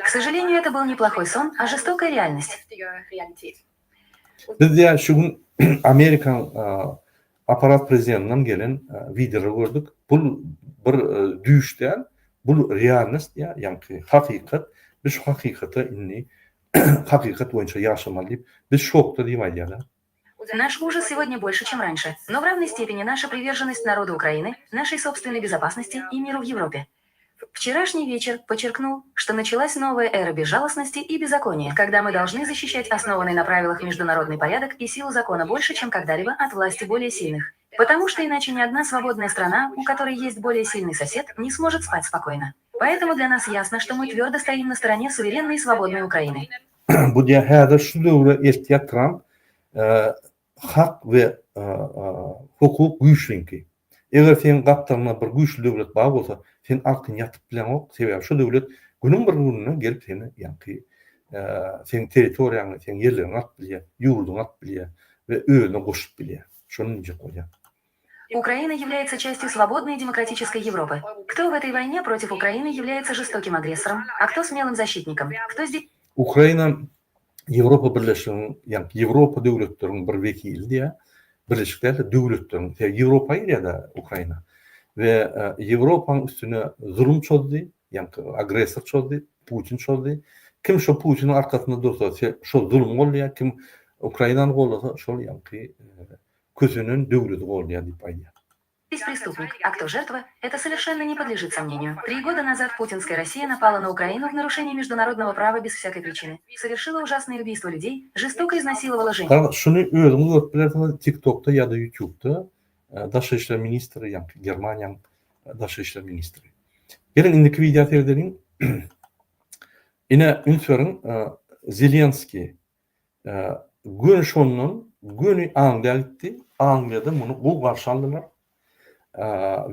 К сожалению, это был не плохой сон, а жестокая реальность. Heftige Realität. Biz ya şu gün Amerikan aparat prezidentinden gelen videoları gördük. Bu bir düş değil, bu realist ya, yani hakikat. Biz şu hakikati inni hakikat boyunca yaşamalıyız. Biz şokta değil mi ya? Наш ужас сегодня больше, чем раньше, но в равной степени наша приверженность народу Украины, нашей собственной безопасности и миру в Европе. Вчерашний вечер подчеркнул, что началась новая эра безжалостности и беззакония, когда мы должны защищать основанный на правилах международный порядок и силу закона больше, чем когда-либо от власти более сильных. Потому что иначе ни одна свободная страна, у которой есть более сильный сосед, не сможет спать спокойно. Поэтому для нас ясно, что мы твердо стоим на стороне суверенной и свободной Украины. Bu diye her şu dövrde ihtiyat Trump hak ve hukuk güçlüğü. Eğer sen kaptanına bir güçlü devlet bağ olsa, sen altın yatıp bilen ok, sebep şu devlet günün bir gününe gelip seni yani sen teritoriyanı, sen yerlerini at bilýär, yurdunu at bilýär ve öýüne goşup bilýär. Şonu diýip goýar. Украина является частью свободной и демократической Европы. Кто в этой войне против Украины является жестоким агрессором, а кто смелым защитником? Кто здесь... Ukraina Ýewropa Birleşiginiň, ýani Ýewropa döwletleriniň bir wekili diýär. Birleşik Döwletleriniň, Ýewropa ýa-da Ukraina. Ve Ýewropanyň üstüne zulüm çözdi, ýani agresor çözdi, Putin çözdi. Kim şu Putinin arkasyna dursa, şu zulüm bolýar, kim Ukrainany gollasa, şol ýani közünün döwleti bolýar diýip aýdýar. Здесь преступник, а кто жертва, это совершенно не подлежит сомнению. 3 года назад путинская Россия напала на Украину в нарушении международного права без всякой причины. Совершила ужасные убийства людей, жестоко изнасиловала женщин. Şunu özüňiz görüp bilersiňiz, TikTok'ta ýa-da YouTube'da daşy işler ministri, ýani Germaniýanyň daşy işler ministri. Gelin indiki video seyredelim. Ine ünferin Zelenski gün şonun günü Angliya gitti. Angliyada bunu bu karşıladılar.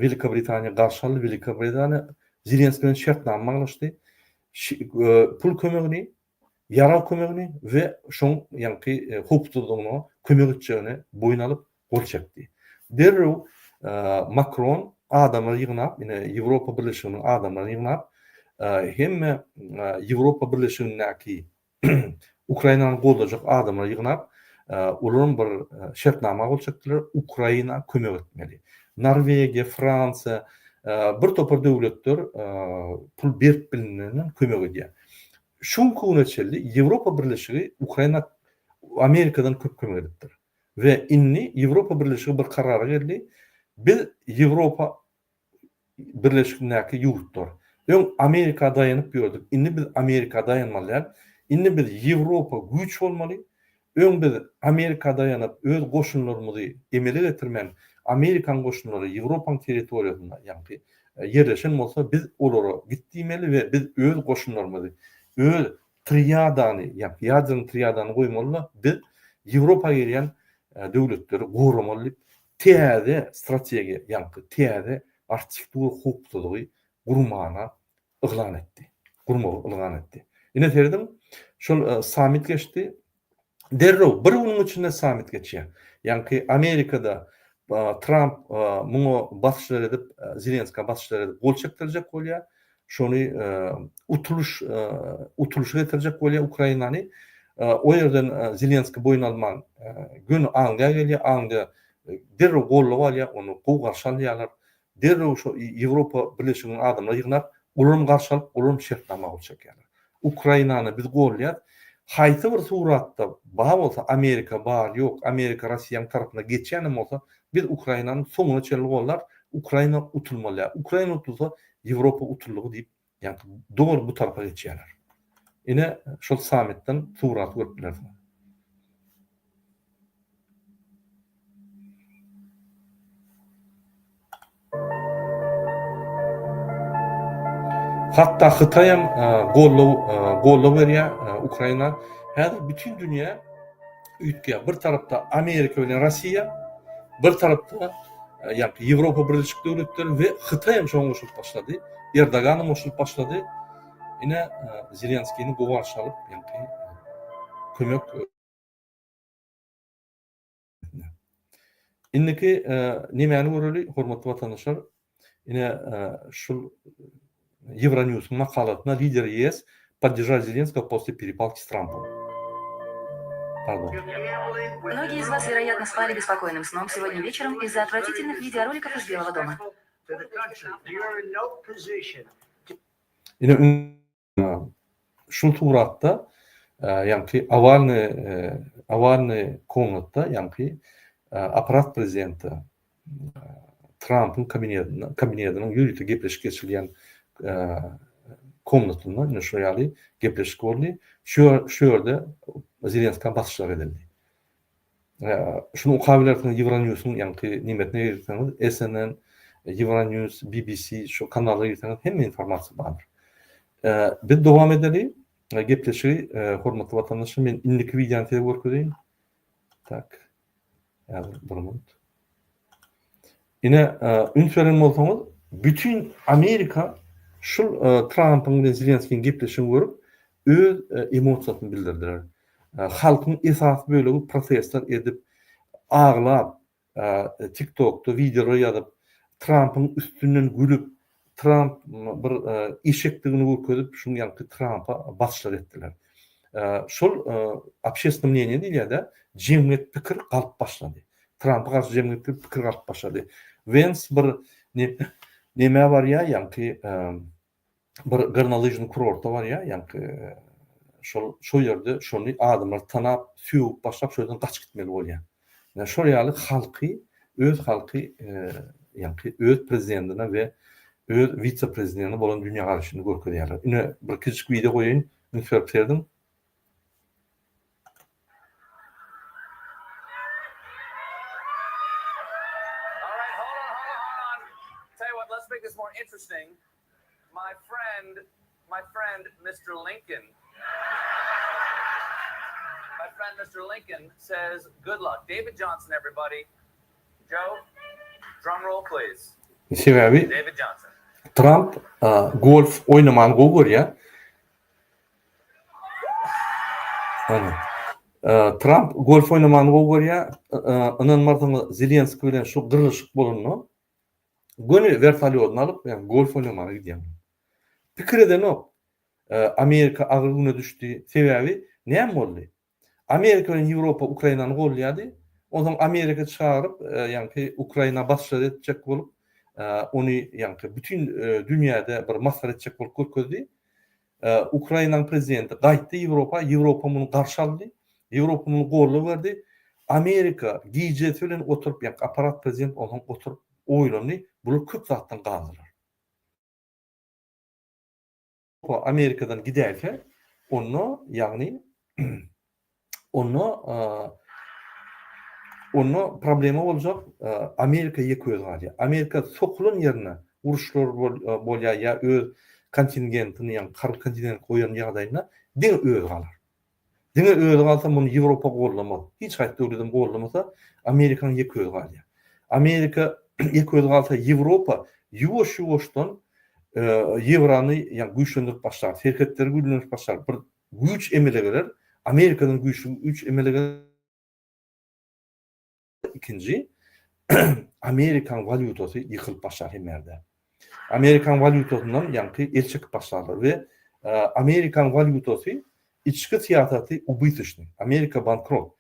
Велика Britaniya karşıladı. Велика Britaniya Zelenski'nin şartname anlaştı. Pul kömegini, yara kömegini ve şon yankı hukukçuluğunu kömek edeceğini boyun alıp gol çekti. Derrew Macron adamları yığınap, yine Avrupa Birleşiği'nin adamları yığınap hem Avrupa Birleşiği'ndeki Ukrayna'nın qo'llajak adamlar yığınap uların bir şartnama gol çektiler. Ukrayna kömek etmeli. Norvegiya, Fransa bir topar döwletler pul berip bilinenden kömek edýär. Şunkuň içinde Avrupa Birleşigi Ukrayna Amerikadan köp kömek edipdir. Ve inni Avrupa Birleşigi bir karara geldi. Biz Avrupa Birleşigindäki ýurtlar. Öň Amerika daýanyp gördük. Inni biz Amerika daýanmalyar. Inni biz Avrupa güç bolmaly. Öň biz Amerika daýanyp öz goşunlarymyzy emele getirmen Amerikan goşunlary Avropaň territoriýasynda ýa-ni yerleşen bolsa biz olara gitdiýmeli we biz öz goşunlarymyzy öz triadany ýa-ni ýadryn triadany goýmaly. Biz Avropa gelýän döwletleri goramaly. Täze strategiýa ýa-ni täze architektur hukukçylygy gurmana yglan etdi. Gurmagy yglan etdi. Ine terdim şol summit geçdi. Derrew bir günüň içinde summit geçýär. Ýa-ni Amerikada Trump muňa basşylar edip Zelenskiýa basşylar edip gol çekdirjek bolýar. Şonu utuluşa getirjek bolýar Ukrainany. O ýerden Zelenskiy boyun alman gün Angliýa gelýär. Angliýa derrew gollap alýar, onu gow garşalýarlar. Derrew şu Avrupa Birleşiginiň adamlary ýygnap, olaryň garşalyp, olaryň şertnama gol çekýärler. Ukrainany biz gollýar. Haýsy bir suratda bar bolsa Amerika bar, ýok, Amerika Russiýanyň tarabyna geçýän bolsa, biz Ukrainanyň soňuna çelip gollar, Ukraina utulmalýar. Ukraina utulsa Avropa utullygy diýip, ýani dogry bu tarapa geçýärler. Ine şol sammitden surat görüpdiler. Hatta Xitayam gollaw berýär Ukraina. Häzir bütün dünýä ütke bir tarapda Amerika bilen Russiýa, bir tarapda ýa-ni Avropa Birleşik Döwletleri we Xitayam şoňa goşulyp başlady. Erdogan goşulyp başlady. Ine Zelenskiýni gowarşy alyp ýa-ni kömek inniki nämäni göreli hormatly watandaşlar? Ine şul Евроньюз мақалатына лидер ЕС поддержать Зеленского после перепалки с Трампом. Пардон. Многие из вас, вероятно, спали беспокойным сном сегодня вечером из-за отвратительных видеороликов из Белого дома. Yine şu suratda yani avalny konuda yani aparat prezidenti Trump'ın kabinetinin yürütü gepleşik geçilen komnatyna ine şu ýaly gepleşik boldy. Şu ýerde Zelenskiýa basşylar edildi. Şunu ukabilerden Euronews'un ýa-ni nimetine ýerdiňiz, CNN, Euronews, BBC şu kanallara ýerdiňiz hem informasiýa bar. Biz dowam edeli. Gepleşigi hormatly watandaşlar, men indiki wideony görkezýän. Tak. Ýa-ni bir minut. Ine ünferin bolsaňyz, bütün Amerika şu Trump'ın ve Zelenskiýiň gepleşigini görüp öz emosiýasyny bildirdiler. Halkyň esas bölegi protestler edip ağlap TikTok'da video ýazyp Trump'ın üstünden gülüp Trump bir eşekdigini görkezip şunu ýa-ni Trump'a basşylar etdiler. Şol общественное мнение diýilýär-de jemgyýet pikir galyp başlady. Trump'a garşy jemgyýet pikir galyp başlady. Vance bir näme bar ýa, ýa-ni bir garnalyjny kurorta bar ýa, ýa-ni şol ýerde şonu adamlar tanap, süýüp başlap şoýdan gaçyp gitmeli bolýar. Ýa şol ýaly halky, öz halky ýa-ni öz prezidentine we öz vice-prezidentine bolan dünýä garaşyny görkezýärler. Ine bir kiçik video goýaýyn, müsait berdim. Tell you what, let's make this more interesting. My friend my friend Mr. Lincoln. My friend Mr. Lincoln says, good luck. David Johnson, everybody. Joe, drum roll, please. Sebebi David Johnson. Trump golf oynamanı görýär. Ana. Trump golf oynamanı görýär. Anan martyny Zelenskiy bilen şu gyrylşyk bolunny. Gönü vertolyotuna alıp yani golf oynamanı gidýär. Pikir eden o. Amerika agyrlygyna düşdi. Sebebi näme boldy? Amerika bilen Ýewropa Ukrainany golýady. Ondan Amerika çağırıp yani Ukraina başçılık edecek bolup onu yani bütün dünyada bir masal edecek bolup görkezdi. Ukraina'nın prezidenti gaýtdy Ýewropa muny garşy aldy. Ýewropa muny gollap berdi. Amerika GJ bilen oturup yani aparat prezident ondan oturup oýlany, bular köp zatdan galdylar. O Amerikadan giderken onu yani onu problemi olacak. Amerika ýeköz galýar. Amerika sokulun ýerine uruşlar bolýar ya öz kontingentini yani karı kontingent koyan ýagdaýynda diň öz galar. Diňe öz galsa muny Ýewropa gollamaz. Hiç haýt döwletim gollamasa Amerikanyň ýeköz galýar. Amerika ýeköz galsa Ýewropa ýuwaş-ýuwaşdan Ýewrany yani güýçlendirip başlar. Şerketleri güýçlendirip başlar. Bir güýç emelegeler Amerikanyň güýç emelegeler ikinci Amerikan valyutasy ýykylyp başlar hemmerde. Amerikan valyutasından ýanky elçik başlarlar we Amerikan valyutasy içki siýasaty ubytyşny. Amerika bankrot.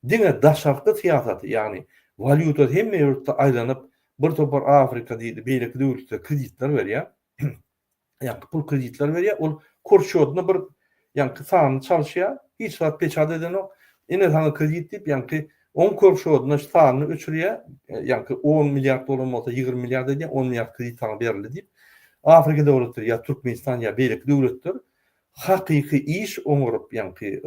Diňe daşartly siýasaty ýani valyuta hemme ýurtda aýlanyp bir topar Afrika diýdi, beýleki döwletler kreditler berýär. Ýani pul kreditler berýär. Ol korşodyna bir ýani sany çalşýar, hiç wagt peçat eden ok. Ene sana kredit diýip ýani 10 korşodyna sany öçürýär. Ýani 10 milliard dolar bolsa 20 milliard diýip 10 milliard kredit sana berildi diýip Afrika döwletleri ýa Türkmenistan ýa beýleki döwletler hakyky iş oňurup ýani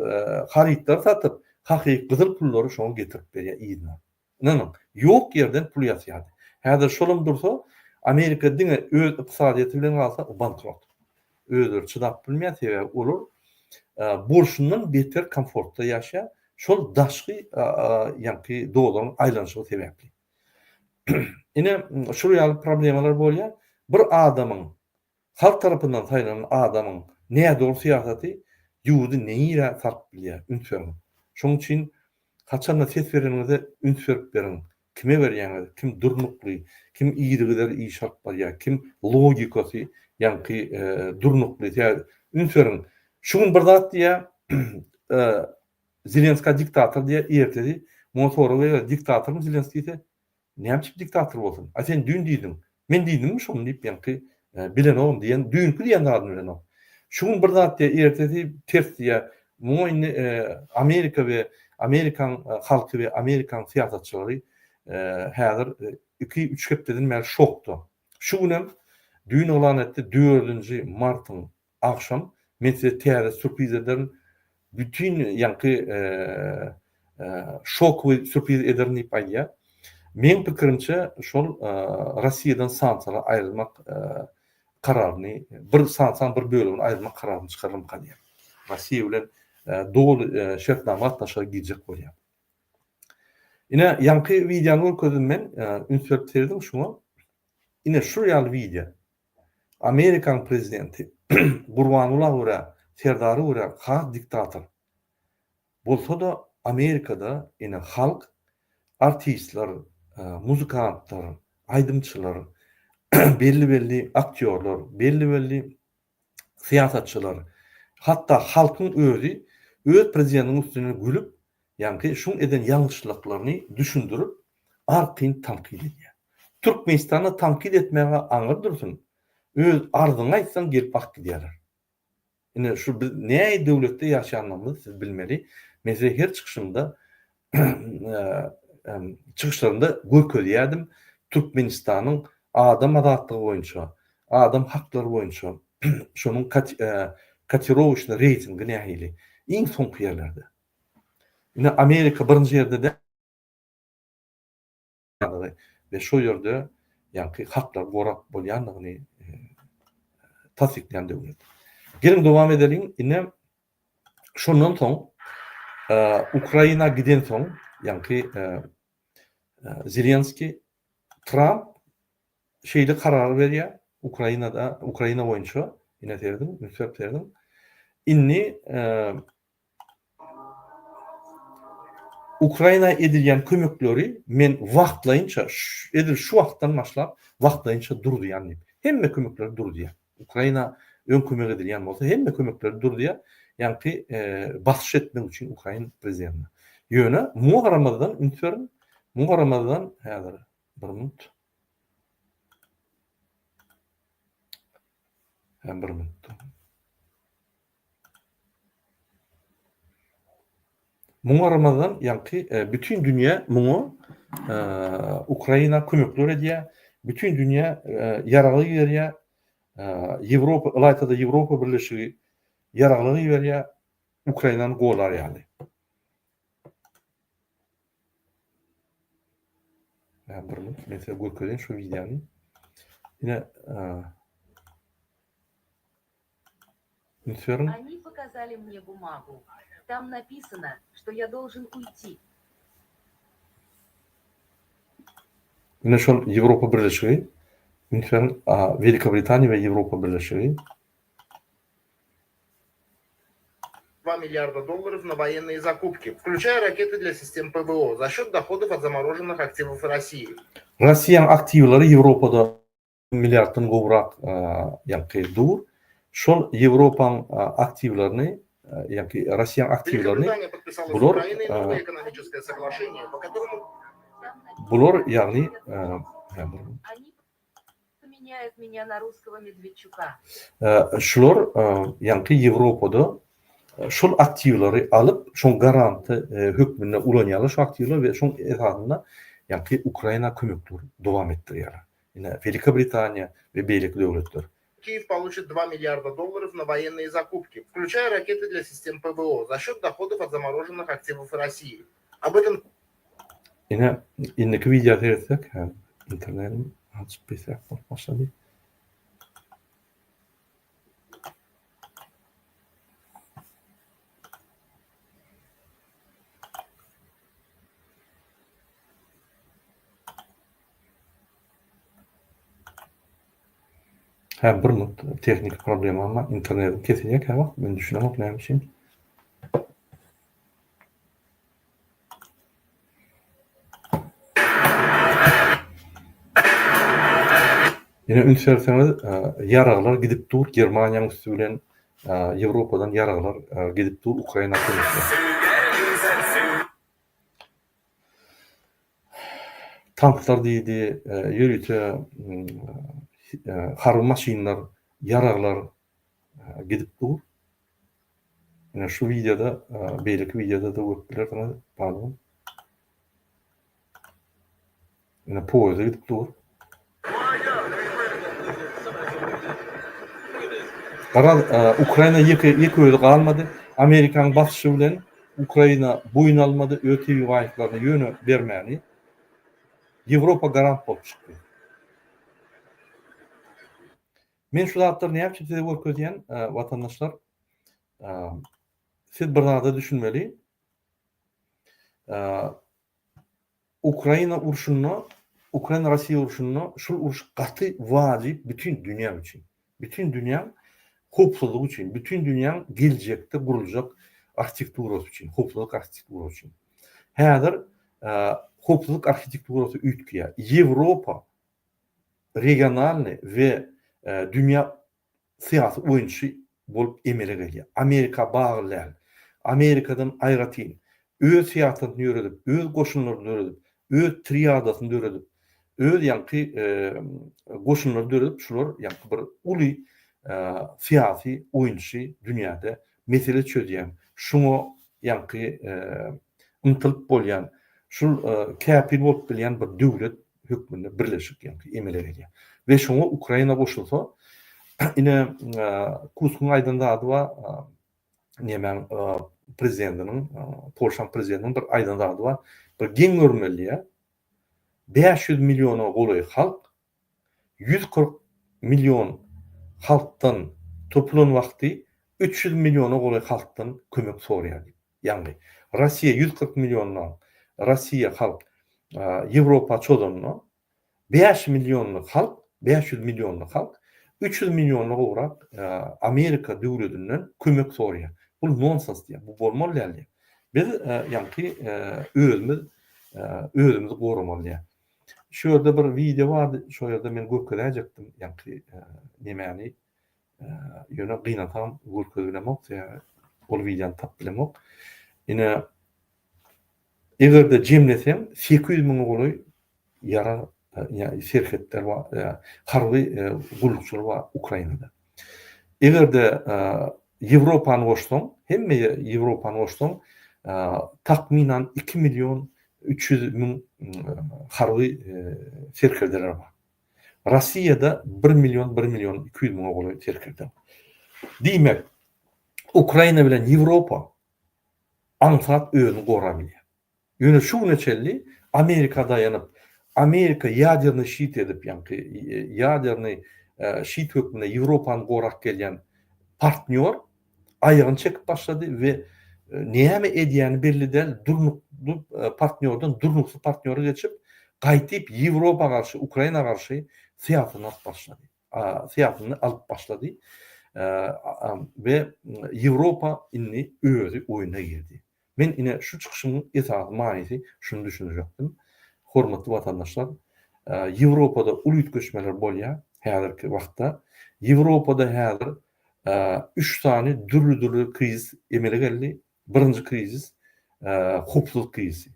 haritlar satyp hakyky gyzyl pullary şoňa getirip berýär ýygyna. Näme? Ýok ýerden pul ýatýar. Häzir şolum dursa Amerika diňe öz ykdysadyýaty bilen galsa bankrot. Özleri çydap bilmeýär sebäbi olur. Bolşundan beter komfortda ýaşaýar. Şol daşky ýani dolaryň aýlanyşy sebäpli. Ine şu ýaly problemler bolýar. Bir adamyň halk tarapyndan saýlanan adamyň näde ol siýasaty ýurdy näýe sarp bilýär, ünsörüň. Şoň üçin haçan da ses berenizde üns berip berin. Kime berýäňiz, kim durnukly, kim iýdigiler iş alpar, kim logikasy ýani durnukly, ýa ünsörüň. Şuň bir zat diýär, Zelenskiy diktator diye ertedi. Motoru ve diktator mu Zelenskiy ise näme diktator bolsun? A sen dün diýdin. Men diýdim mi şonu diýip ýanky bilen oğlum diýen dünkü diýen adam bilen o. Şuň bir zat diye ertedi ters diýär. Moýny Amerika we Amerikan halky we Amerikan siýasatçylary häzir 2-3 hepdeden beri şokdy. Şu günem dün olan etdi 4-nji martyň akşam men size täze sürpriz ederim. Bütün ýanky şok we sürpriz ederim diýip aýdýar. Men pikirimçe şol Rossiýadan sanksiýalar aýrylmak kararyny bir sanksiýa bir bölümini aýrylmak kararyny çykarym kalýar. Rossiýa bilen dol şertnama atnaşyga gidjek bolýar. Ine ýanky videony görkezdim men, ünsürip terdim şuňa. Ine şu ýaly video. Amerikan prezidenti Gurbanullah ura Serdary ura has diktator. Bolsa da Amerikada ine halk, artistler, muzikantlar, aydymçylar, belli aktyorlar, belli siýasatçylar, hatta halkyň özü öz prezidentiň üstüne gülüp, ýani şuň eden ýalňyşlyklaryny düşündirip, arqyn tankid edýär. Türkmenistany tankid etmäge aňyr dursun. Öz arzyňy aýtsaň gelip bak gidýärler. Ine şu biz näme döwletde ýaşaýanymyzy siz bilmeli. Mesela her çıkışımda çıkışlarında görkezýärdim Türkmenistan'ın adam azatlygy boýunça, adam hakları boýunça şonuň kotirovочный reytingi nähili iň soňky ýerlerde. Ine Amerika birinji ýerde de we şu ýerde ýani haklar gorap bolýanlygyny tasdikleýän döwlet. Gelin devam edelim. Yine şundan soň Ukraina giden soň, ýa-ni Zelenski Trump şeyde karar berýär. Ukraina boýunça ine terdim. Inni Ukraina edilýän kömekleri men wagtlaýynça edil şu wagtdan başlap wagtlaýynça durdy ýani. Hemme kömekler durdy. Ukraina ön kömek edilýän bolsa hemme kömekler durdy. Ýani basyş etmek üçin Ukraina prezidenti. Ýöne muharamadan ünsörün muharamadan häzir bir minut. Hem bir minut. Muharamadan ýani bütün dünýä muňu Ukraina kömekleri edýär. Bütün dünýä ýaragly berýär. Ýewropa, Ýaýtada Ýewropa Birleşigi ýaragly berýär. Ukrainany golar ýaly. Bir minut, mesela görkezden şu videonu. Yine Они показали мне бумагу. Там написано, что я должен уйти. yine şu Ýewropa Birleşigi, Велика Britaniýa we Ýewropa Birleşigi 2 миллиарда долларов на военные закупки, включая ракеты для систем ПВО, за счет доходов от замороженных активов России. Russiýanyň aktivleri Ýewropada milliarddan gowrak ýa-ni dur. Şol Ýewropanyň aktivlerini ýa-ni Russiýanyň aktivlerini Великобритания подписала с Булор, Украиной новое экономическое соглашение, по которому bular ýagny Они поменяют меня на русского Медведчука. şular ýa-ni Ýewropada şol aktivleri alıp şol garanty hökmüne ulanýarlar şu aktivler we şol esasında ýa-ni Ukraina kömekleri dowam etdirýär. Ýine Велика Britaniýa we beýleki döwletler. Киев получит 2 миллиарда долларов на военные закупки, включая ракеты для систем ПВО, за счет доходов от замороженных активов России. Об этом Ine indiki videoda etsek, internetim açıp bersek başladı. Bir minut teknik problem ama internetim kesinlikle ama ben düşünemem ne yapayım. Yine ünsürseniz yaraglar gidip dur Germaniýanyň üstü bilen Ýewropadan yaraglar gidip dur Ukraina kömekleri. Tanklar diýdi, ýörüte harby maşinlar, yaraglar gidip dur. Ýene şu videoda, beýleki videoda da görüpdiler, pardon. Ýene poýda gidip dur. Ukraina ýeköýde galmady. Amerikanyň basyşy bilen Ukraina boyun almady, ötewi waýyklaryna ýöne bermäni. Ýewropa garant bolup çykdy. Men şu zatlar näme üçin size görkezýän watandaşlar, siz bir zada düşünmeli. Ukraina urşuny, Ukraina-Russiýa urşuny, şol uruş gaty wajyp bütün dünýä üçin. Bütün dünýä hopsuzluq üçin, bütün dünýä geljekde gurulacak arxitekturasy üçin, hopsuzluq arxitekturasy üçin. Häzir hopsuzluq arxitekturasy üýtgýär. Ýewropa regionalny we dünýä syýasy oýunçy bolup emele gelýär. Amerika baglanýar. Amerikadan aýratyn, öz syýasatyny ýöredip, öz goşunlaryny ýöredip, öz triadasyny ýöredip, öz ýa-ni goşunlary ýöredip, şular ýa-ni bir uly siyasi oýunçy dünýäde mesele çözýän, şuňa ýa-ni ymtylyp bolýan, şul käpil bolup bilýän bir döwlet hökmünde birleşik ýa-ni emele edýär. We şoňa Ukraina goşulsa, ine Kurskun aýdynda ady bar, nämen prezidentiniň, Polşa prezidentiniň bir aýdynda ady bar, bir geň görmeli 500 milyona goly halk, 140 milyon halktan toplan vakti 300 milyona goly halkdan kömek soraýar. Yani Rossiya 140 milyondan Rossiya halk Ýewropa çodunna 5 milyonluk halk 500 milyonluk halk 300 milyonluk olarak Amerika döwletinden kömek soraýar. Bu nonsens diýär. Bu bolmaly ýaly. Biz ýa-ni özümüzi goramalıyız. Şurada bir video vardı. Şurada men gökdeläjekdim. Yani nämäni ýöne gynatam gökdelemok ya. Ol videonu tapbilemok. Ine egerde jemlesem 800 000 goly yara yani şirketler var, harby gulukçular var Ukrainada. Egerde Ýewropany goşdum, hemme Ýewropany goşdum, takminan 2 milyon 300 000 harby şirketler var. Rossiýada 1 milyon 200 000 goly şirketler. Diýmek, Ukraina bilen Ýewropa ansat özüni gora bilýär. Ýöne şu neçelli Amerika daýanyp Amerika ýaderni şit edip ýa-ni ýaderni şit hökmüne Ýewropany gorak gelýän partner aýagyny çekip başlady we näme edýäni belli däl, partnerden durnukly partnere geçip gaýtyp Ýewropa garşy, Ukraina garşy syýasatyny alyp başlady. Ve Ýewropa inni özü oýuna girdi. Men ine şu çykyşymyň esas maýsy şunu düşünjekdim. Hormatly watandaşlar, Ýewropada uly üýtgeşmeler bolýar häzirki wagtda. Ýewropada häzir 3 tane dürli kriz emele geldi. Birinji krizis hopsuzlyk krizi.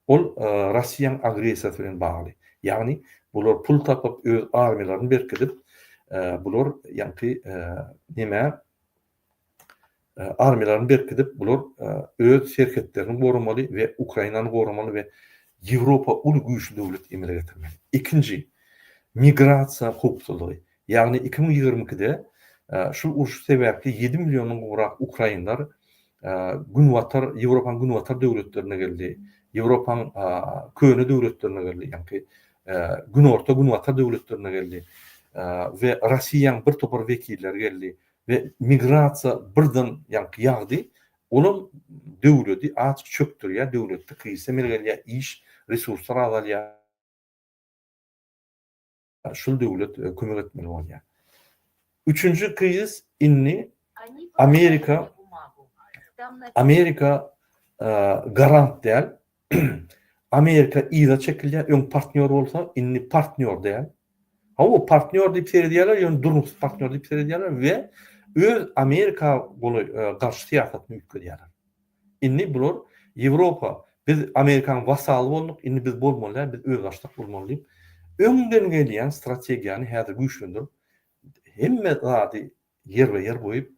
Ol Rossiýanyň agresiýasy bilen bagly. Ýagny bular pul tapyp öz armiýalaryny berkidip, bular ýa-ni näme armiýalaryny berkidip bular öz şirketlerini goramaly we Ukrainany goramaly we Ýewropa uly güýçli döwlet emele getirmeli. İkinji, migrasiýa hukukçylygy. Ýagny 2022-de şu uruş sebäpli 7 milyondan gorak Ukrainlar günwatar Ýewropanyň günwatar döwletlerine geldi. Ýewropanyň köne döwletlerine geldi. Ýani günorta günwatar döwletlerine geldi. Ve Rossiýanyň bir topar wekilleri geldi ve migrasiýa birden ýani ýagdy. Onun döwleti açyk çöktürýär, döwletde kriz emelgelýär, iş, resurslar alýar. Şol döwlet kömek etmeli bolýar. Üçüncü kriz inni Amerika garant däl. Amerika ýa çekilýär, öň partner bolsa inni partner däl. O partner diýip seredýärler, ýöne durmuş partner diýip seredýärler we öz Amerika boly garşy syýasatyny ýükledýärler. Inni bular Ýewropa, biz Amerikanyň wasaly bolduk, inni biz bolmaly, biz öz garşyda bolmaly diýip öňden gelýän strategiýany häzir güýçlendirip hemme zady ýer goýup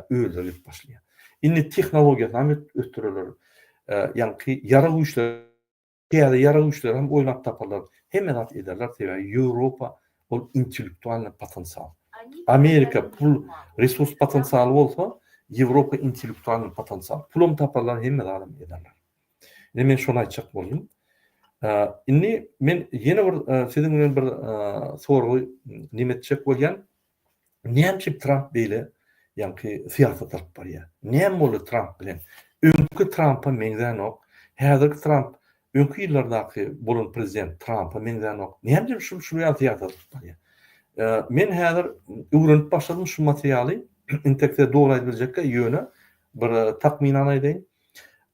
öldürip başlaýar. Inni tehnologiýany ötüreler. Ýani ýara güýçler hem oýnap taparlar, hemme zat ederler. Ýewropa ol intellektualny potensial. Amerika pul resurs potensialy bolsa, Ýewropa intellektualny potensial. Pulum taparlar, hemme zat ederler. Men şonu aýtjak bolýum. Inni men ýene bir sizin bilen bir sorgy nimetçek bolýan. Näme Trump beýle ýani syýasat alyp barýar? Näme bolu Trump bilen? Öňkü Trump'a meňzänok, häzirki Trump, öňkü ýyllardaky bolan prezident Trump'a meňzänok. Näme şu syýasat alyp barýar? Men häzir öwrenip başladym şu materialy intekde dogry aýdyljekka ýöne bir takminan aýdaýyn.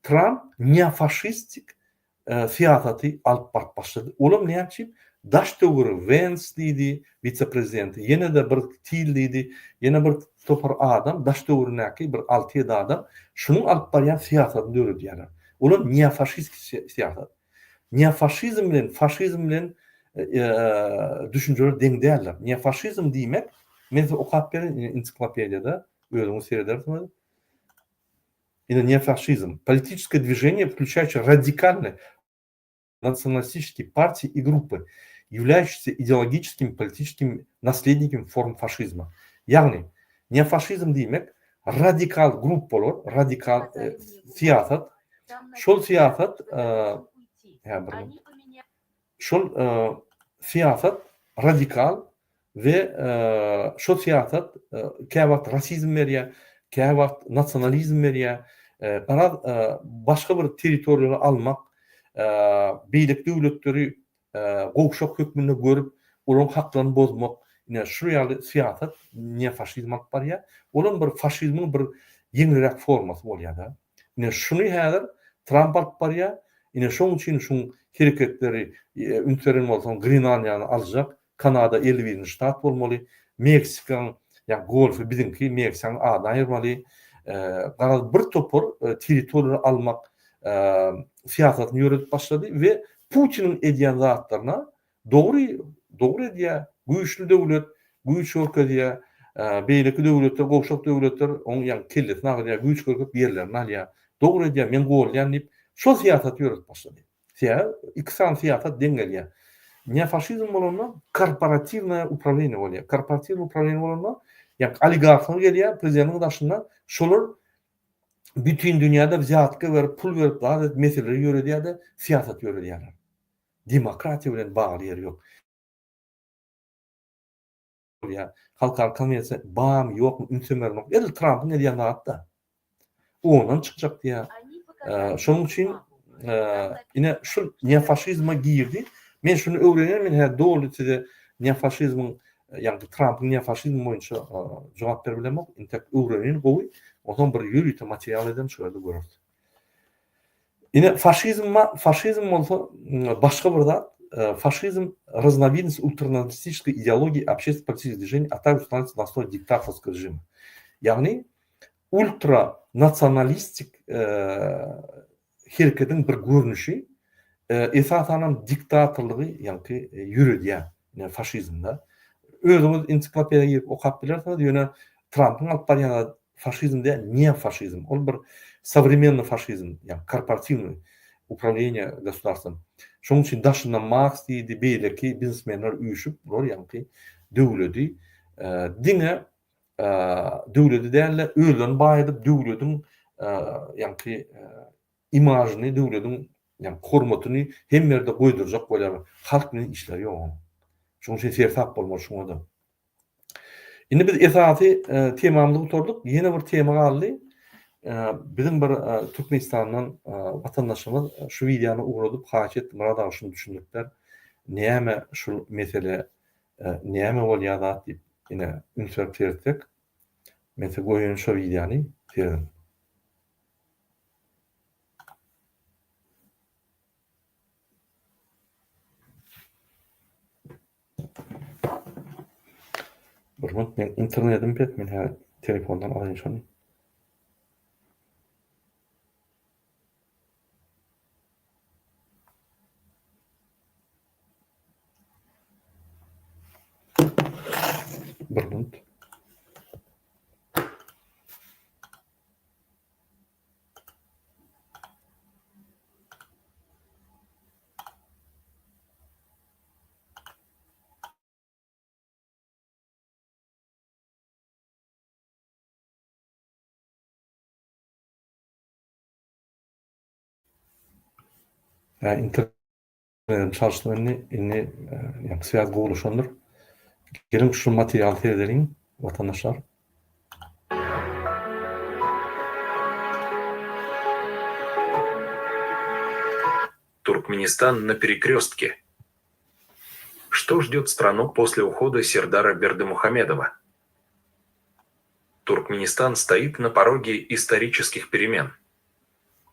Trump neofaşistik syýasaty alyp baryp başlady. Olam näçip daş döwri Vance diýdi, vice-prezident. Ýene de bir Til diýdi, ýene bir topar adam, daş döwründäki bir 6-7 adam şunu alyp barýan syýasaty döwredýärler. Olam neofaşistik syýasat. Neofaşizm bilen faşizm bilen düşünjeler deň däller. Neofaşizm diýmek, men okap beren ensiklopediýada özüňiz seredersiniz. Неофашизм. Политическое движение, включающее радикальные националистические партии и группы, являющиеся идеологическими политическими наследниками форм фашизма. Ягни, неофашизм demek radikal grup olur, radikal siyasat. Şol siyasat siyasat radikal ve şol siyasat käwagt rasizm berýär, käwagt nasionalizm berýär, başga bir territoriýany almak, beýlik döwletleri gowşak hökmünde görüp, olaryň haklaryny bozmak, ine şu ýaly siýasat neofaşizm alyp barýar. Olan bir faşizmiň bir ýeňirek formasy bolýar da. Ine şuny häzir Trump alyp barýar. Ine şoň üçin şuň hereketleri ünseren bolsaň Grenlandiýany aljak, Kanada 51-nji ştat bolmaly, Meksikaň ýa golfy bizinki Meksikaň adan aýyrmaly. Bir topor territoriýany almak siýasatyny ýöretip başlady we Putinin edýän zatlaryna dogry edýär. Güýçlü döwlet, güýç örkezýär, beýleki döwletler, gowşak döwletler oň ýa kellesini agdýar, güýç görkep ýerlerini alýar. Dogry edýär, men golýan diýip şo siýasaty ýöretip başlady. İkisän siýasat deňgelýär. Neofaşizm bolanda korporativное управление bolýar. Korporativ upravlение bolanda ýa oligarklar gelýär, prezidentin daşyndan şolar bütün dünýäde zätke berip pul berip zat meseleleri ýöredýär, siýasat ýöredýär. Demokratiýa bilen bagly ýeri ýok. Halkar konvensiýa bam ýokmy ünsümermek. El Trump'ın edýän zatda. Ondan çykjak diýär. Şonuň üçin ine şu neofaşizma girdi. Men şunu öwrenýär, men her dowletde neofaşizmiň ýa-ni Trump'ın neofaşizm boýunça jogap berebilmek, intek öwrenýär gowy. Ondan bir ýürüýte material eden şöyle görürüz. Ine faşizm bolsa başga bir da фашизм – разновидность ультранационалистической идеологии общественно-политических движений, а также становится на основе диктаторского режима. Yani ultranasionalistik hereketin bir görünüşü esasen diktatorluğu yani yürüdüyor yani faşizmde. Özümüz ensiklopediya girip okap bilersiniz yani Trump'ın alıp barýan faşizm de neofaşizm. O bir современный faşizm yani korporativный upravlение государством. Şoň üçin daşyndan Marx diýdi, beýleki biznesmenler üýüşüp, bular ýa-ni döwleti diňe döwleti däl, ölen baýdyp döwletiň ýa-ni imajyny, döwletiň ýa-ni hormatyny hem ýerde goýdurjak bolýar. Halk bilen işleri ýok. Şoň üçin sertap bolmaly şoňa. Indi biz esasy temamyzdy tutarduk. Ýene bir tema galdy. Bizim bir Türkmenistan'dan vatandaşımız şu videonu uğradıp haç ettim. Radar şunu düşündükler. Neyme şu mesele neyme olýar da deyip yine ünsürüp terdik. Mesela goýun şu videonu terdim. Ben internetim betmen her telefondan alayım şunu. Burnunt. İnternet çalıştığını yani siyasi goğuluşandır. Gelin şu materyal seyredelim vatandaşlar. Туркменистан на перекрестке. Что ждет страну после ухода Сердара Бердымухамедова? Туркменистан стоит на пороге исторических перемен.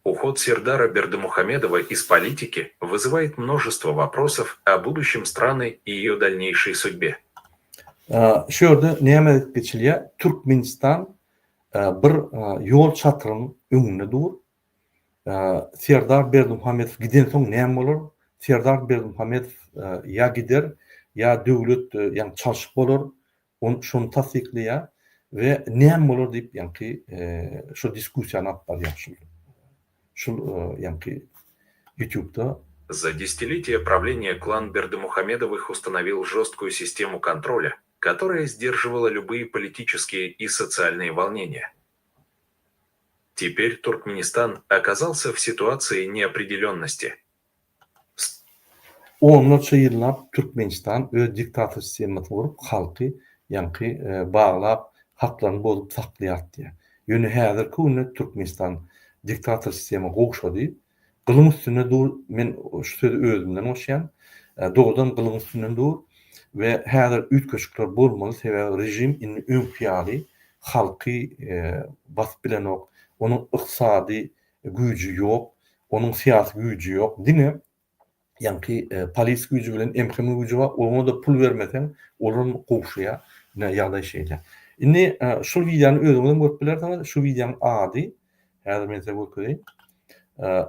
Уход Сердара Бердымухамедова из политики вызывает множество вопросов о будущем страны и ее дальнейшей судьбе. Şöyle näme geçilýär? Türkmenistan bir ýol çatyrynyň öňünde dur. Serdar Berdimuhamedow giden soň näme bolar? Serdar Berdimuhamedow ýa gider, ýa döwlet ýa çalyşyk bolar. Şonu tasdikleýär we näme bolar diýip ýa-ni şu diskussiýany alyp barýar. Şu ýa-ni YouTube'da. За десятилетия правления клан Бердымухамедовых установил жесткую систему контроля, которая сдерживала любые политические и социальные волнения. Теперь Туркменистан оказался в ситуации неопределенности. Onlarca ýyllap Türkmenistan öz diktator sistemine kurup halky ýa-ni baglap haklaryny bozup saklaýardy. Ýöne häzirki günde Türkmenistan diktator sistemi gowşady. Gylyň üstüne dur, men şu sözü özümden oşýan, doğrudan gylyň üstünden dur we häzir ütköşükler bolmaly sebäbi rejim inni öňpýaly halky basyp bilen ok, onuň ykdysady güýji ýok, onuň syýasy güýji ýok. Dine ýanky polis güýji bilen emhemi güýji bar, ona da pul bermesen olary gowşýar, ne ýagdaý şeýler. Indi şu videony özüňizden görüp bilersiňiz, şu videonyň ady, häzir men size göstereyim.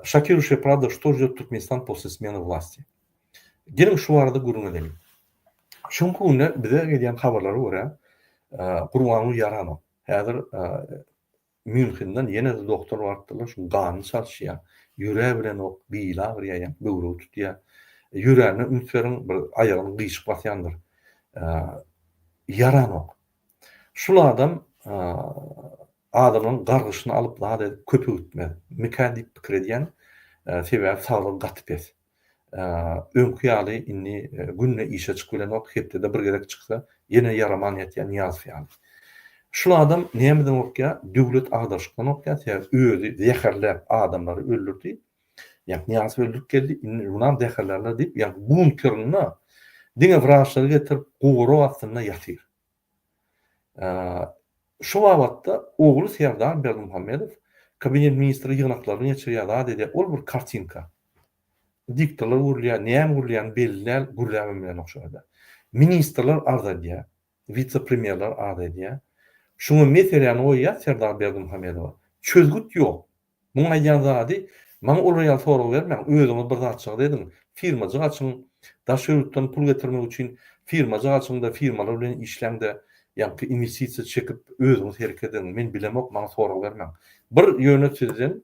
Шокирующая правда, что ждет Туркменистан после смены власти. Gelin şu arada gurun edelim. Şunku günde bize gelen haberlere göre Gurbanly yarany. Häzir Münchenden yine de doktor bardylar, şu gany çalşýar. Yüreği bilen ok biýla ýaýan, böwregi tutýar. Yüreğine ümitlerin bir ayagyny gyşyp basýandyr. Yaran ok. Şul adam adamın gargyşyny alyp daha köpü gitmedi. Mekadip pikir edýän sebäbi saglyk gatyp es. Öňküýaly inni günne işe çykyp bilen ok, hepde de bir gerek çyksa ýene yaraman ýetýän ýaz ýaly. Şul adam nämeden okýa? Döwlet agdaşykdan okýa, özü zäherläp adamlary öldürdi. Ýani ýaz öldürip geldi, inni bundan zäherlerler diýip, ýani bunkerine diňe wraçlary getirip gowru astyna ýatyr. Şu wagtda ogly Serdar Berdimuhammedow kabinet ministri ýygnaklaryny geçirýär dedi. Ol bir kartinka. Diktator urlýar, näme urlýan belliler gurlaman bilen okşady. Ministrler arz edýär, vice-premierler arz edýär. Şunu meseleni oýýar Serdar Berdimuhammedow. Çözgüt ýok. Muňa ýan zady, maňa olýan soraw bermeň, özüňiz bir zat çyk dedim. Firmacı açyň, daşörükden pul getirmek üçin firmacı açyň da firmalar bilen işleňde, ýa-ni investisiýa çekip özüňiz hereket edin. Men bilemok, maňa soraw bermeň. Bir ýöne sizden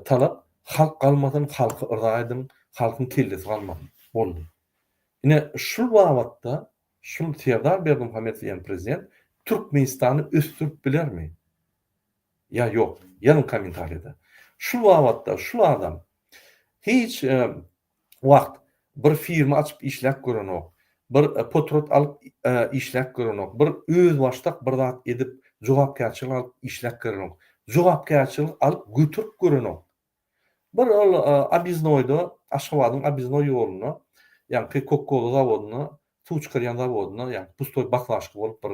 talap halk kalmadan halky ırza edin, halkyň kellesi kalmadan. Boldy. Ine şu wagtda şu Serdar Berdimuhammedow ýa prezident Türkmenistany östürüp bilermi? Ya yok. Yanın komentarida. Şu wagtda şu adam hiç wagt bir firma açıp işlek gören ok, bir potrot alıp işlek gören ok, bir öz başdak bir zat edip jogapkärçilik alıp işlek gören ok, jogapkärçilik alıp götürüp gören ok. Bir Abiznoyda, Aşgabatyň Abiznoy ýoluny, ýani Coca-Cola zawoduny, suw çykarýan zawoduny, ýani pustoy baklaşky bolup bir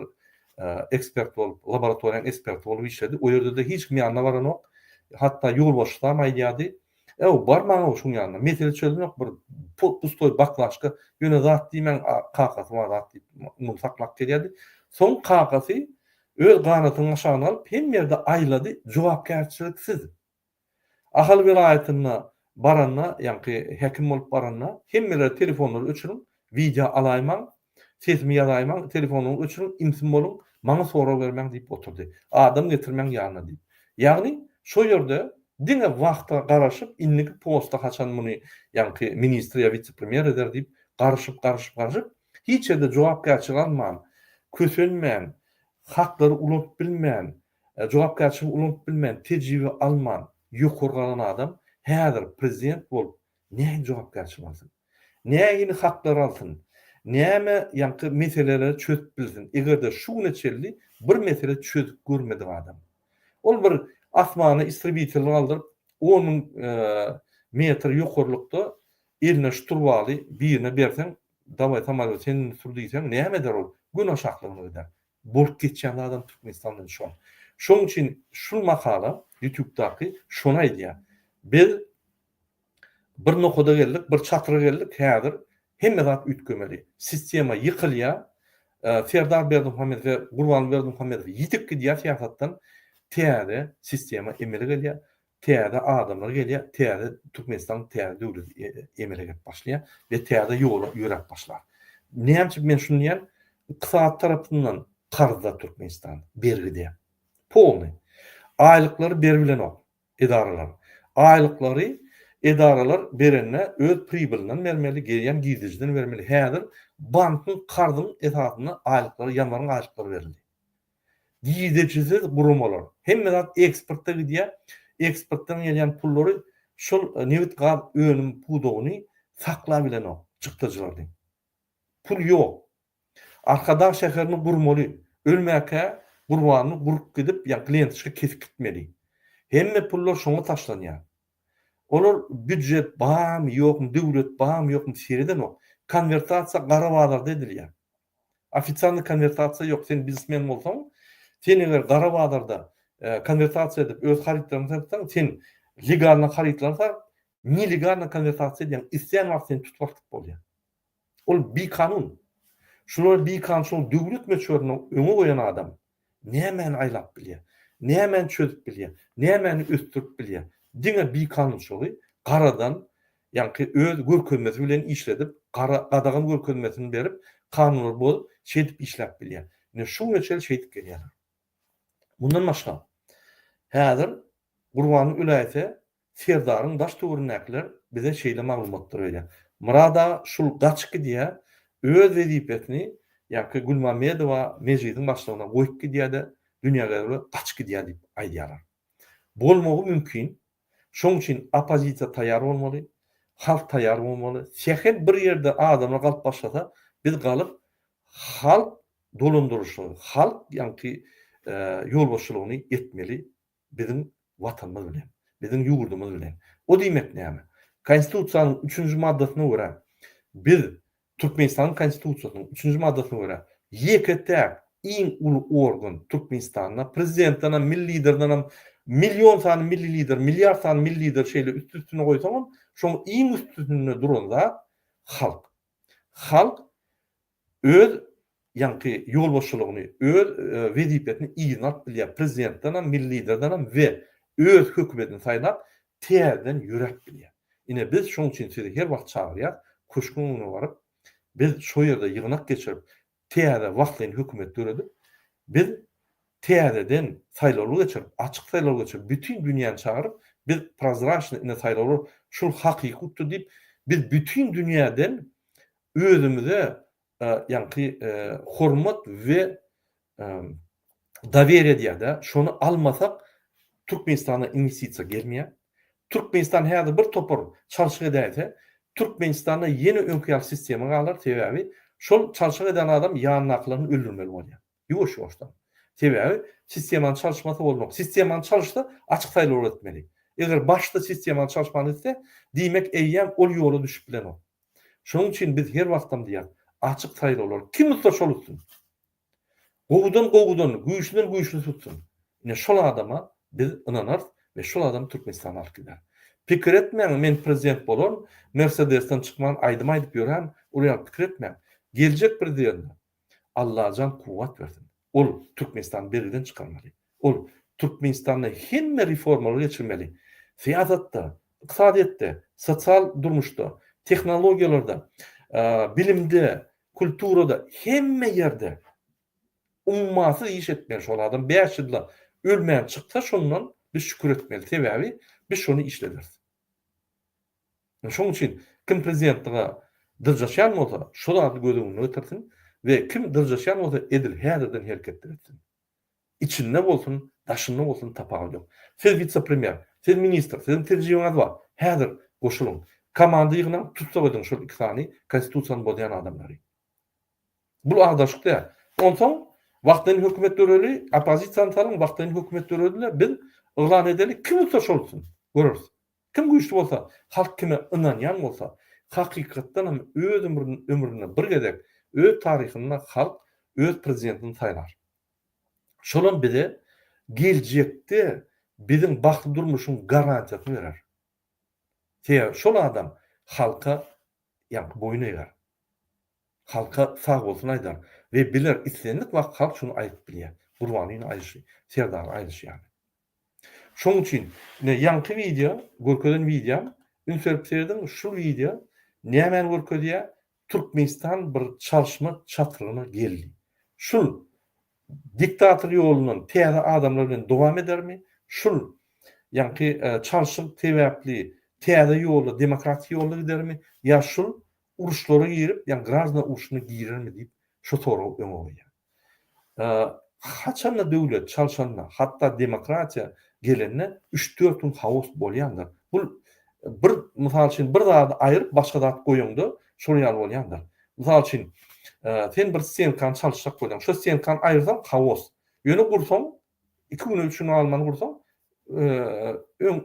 ekspert bolup, laboratoriýanyň eksperti bolup işledi. O ýerde de hiç kim ýanyna baran ok. Hatta ýol başlama aýdýady. Barmaň şuň ýanyna. Mesele çözülmek bir pustoy baklaşky, ýöne zat diýmen kakasy bar zat diýip onu saklap gelýärdi. Soň kakasy öz ganatyny aşagyna alyp hem ýerde aýlady, jogapkärçiliksiz. Ahal welaýatyna baranna, ýani hekim bolup baranna, hem ýerde telefonlary öçürüp video alaýman, sesimi ýazaýman, telefonumy öçürüp imsin bolun, maňa soraw bermeň diýip oturdy. Adam getirmeň ýanyna diýip. Ýagny şu ýerde diňe wagtga garaşyp inniki posta haçan muny, ýani ministr ýa vice-premier eder diýip garaşyp hiç ýerde jogapkärçilik alman, kösenmän, haklary unutup bilmän, jogapkärçilik unutup bilmän, tejribe alman, ýokurgalan adam häzir prezident bolup näme jogapkärçilik alsyn? Näme haklary alsyn? Näme ýanky meseleleri çözüp bilsin? Egerde şu neçelli bir mesele çözüp görmedi adam. Ol bir asmany istribitelini aldyryp 10 metr ýokurlukda eline şturwaly birine bersen, daway tamam sen sürdiýsen näme der ol? Gün aşaklygyny eder. Bolup geçýän adam Türkmenistandan şu. Şoň üçin şu makala YouTube'daky şuna aýdýar. Biz bir nokada geldik, bir çatyra geldik, häzir hemme zat ütkömeli. Sistema yıkılya, Serdar Berdimuhammedow ve Gurbanly Berdimuhammedow yitip gidýär siýasatdan, täze sistema emele gelýär, täze adamlar gelýär, täze Türkmenistan täze döwlet emele gelip başlaýar we täze ýola ýörek başlar. Näme men şunu diýen, iqtisat tarapyndan qarzda Türkmenistan bergide. Polny. Aýlyklary berilen ok, edaralar. Aýlyklary edaralar berenne öz pribilinden vermeli, gelýän gizlejden vermeli. Häzir bankyň qarzyň esasyna aýlyklary, ýanlaryň aýlyklary berildi. Gizlejisiz gurumlar. Hemme zat eksportda gidýär. Eksportdan gelýän pullary şol newit gaz önüm pudogyny saklap bilen ok, çykdyjylardyň. Pul ýok. Arkadaş şäherini gurmaly. Ölmäke Gurbanyny gurup gidip ýa klientçe kesip gitmeli. Hemme pullar şoňa taşlanýar. Olar büdjet bam ýokmy, döwlet bam ýokmy sereden o. Konvertasiýa gara bazarda edilýär. Ofitsialny konvertasiýa ýok. Sen biznesmen bolsaň, sen eger gara bazarda konvertasiýa edip öz haritlaryny satsaň, sen legalna haritlansa, nelegalna konvertasiýa edýän isleýän wagt seni tutmakdyk bolýar. Ol bir kanun. Şular bir kanun döwlet meçhörüne öňe goýan adam nämäni aýlap bilýär, nämäni çözüp bilýär, nämäni östürip bilýär. Diňe bir kanun şoly, garadan ýa-ni öz görkezmesi bilen işledip, gadagan görkezmesini berip, kanunlar bolup, şedip işläp bilýär. Ne şu meçhel şeýdip gelýär. Bundan başga, häzir Gurbanyň üläýse Serdaryň daş töwrünäkler bize şeýle maglumatlar berýär. Murada şul gaçky diýä öz wezipetini ýa-ki Gulmamedowa mejlisin başlygyna goýup gidýärde, dünýäge gaçky diýär diýip aýdýarlar. Bolmagy mümkin. Şoň üçin opozisiýa taýýar bolmaly, halk taýýar bolmaly. Şäher bir ýerde adamlar galyp başlasa, biz galyp halk dolandyrşygy, halk ýa-ki ýolbaşçylygyny etmeli bizim watanymyz bilen, bizim ýurdumyz bilen. O diýmek näme? Konstitusiýanyň 3-nji maddasyna görä, biz Türkmenistanyň konstitusiýasynyň 3-nji maddasyna görä, ýeketäk iň uly organ Türkmenistanda prezidentden, milli liderden, milyon sany milli lider, milyar sany milli lider şeýle üst-üstüne goýsaň, şoň iň üstünde duran zat halk. Halk öz ýa-ni ýolbaşçylygyny, öz wezipetini iýnap bilýär prezidentden, milli liderden we öz hökümetini saýlap täzeden ýürek bilýär. Ine biz şoň üçin sizi her wagt çagyrýar, kuşkunyna baryp, biz şo ýerde ýygnak geçirip, täze wagtlyň hökümet döredip, biz täzeden saýlawlar geçirip, açyk saýlawlar geçirip, bütün dünýäni çagyryp, biz prozraçny ine saýlawlar şul hakykatdy diýip, biz bütün dünýäden özümize ýa-ni hormat we dawerýe diýär-de, şonu almasak Türkmenistana investisiýa gelmeýär. Türkmenistan häzir bir topar çalşyk edäse, Türkmenistanda ýeni öňkär sistema galar, sebäbi şol çalşyk eden adam ýanynaklaryny öldürmeli bolýar. Ýoş-ýoşdan. Sebäbi sistemany çalşmasy bolmak. Sistemany çalşsa açyk saýlawlar etmeli. Eger başda sistemany çalşmany etse, diýmek eýýän ol ýola düşüp bilen o. Şoň üçin biz her wagtdan diýär, açyk saýlawlar kim bolsa şol utsun. Gowudan, güýçlüden tutsun. Ine şol adama biz ynanarys ve şol adam Türkmenistana alyp gider. Pikir etmeň, men prezident bolan, Mercedesden çykman aýdym aýdyp ýören, oraya pikir etmeň. Geljek prezident Allah jan kuwat bersin. Ol Türkmenistan beriden çykarmaly. Ol Türkmenistanda hemme reformalar geçirmeli. Siýasatda, iqtisadiýatda, sosial durmuşda, tehnologiýalarda, bilimde, kulturada, hemme ýerde ummasy iş etmeýän şol adam 5 ýylda ölmän çyksa şondan biz şükür etmeli. Sebäbi biz şonu işlediriz. Şoň üçin kim prezidentliğe dyrjaşan bolsa, şol ady gözüňe ötersin we kim dyrjaşan bolsa edil häzirden hereket etsin. İçinde bolsun, daşynda bolsun tapagy ýok. Siz vice-premier, siz ministr, siz terjiwňiz bar. Häzir goşulyň. Komanda ýygyna tutsa goýdyň şol iki sany konstitusiýany bozýan adamlary. Bu agdaşlyk däl. Onsoň wagtlyň hökümet döreli, opozisiýanyň wagtlyň hökümet döreli biz ılan edeli kim olsa şolsun. Görürüz. Kim güýçli bolsa, halk kime ynanýan bolsa, hakykatdan hem öz ömrüne bir gedek, öz taryhyna halk öz prezidentini saýlar. Şolan bize geljekde bizim bakly durmuşyň garantiýasyny berer. Şol adam halka ýa-ni boyun eger. Halka sag bolsun aýdar we biler islendik wagt halk şunu aýdyp bilýär. Gurbanyň aýyşy, Serdar aýyşy ýani. Şoň üçin ýanky video, görkezden video, ünsörpserden şu video nämen görkezýär? Türkmenistan bir çalşma çatyryna geldi. Şul diktator ýolundan täze adamlar bilen dowam edermi? Şul ýanky çalşyk sebäpli täze ýolla, demokratik ýolla gidermi? Ýa şul uruşlara girip, ýa grazna uruşuna girermi diýip şu soraw öňe goýýar. Haçanla döwlet çalşanla, hatda demokratiýa gelenne 3-4 gün haos bolýandyr. Bu bir mysal üçin bir zady aýryp başga zat goýuňda şol ýaly bolýandyr. Mysal üçin sen bir ssenkan çalşak bolýan, şu ssenkan aýyrsaň haos. Ýöne gursaň, 2 gün üçin Almany gursaň,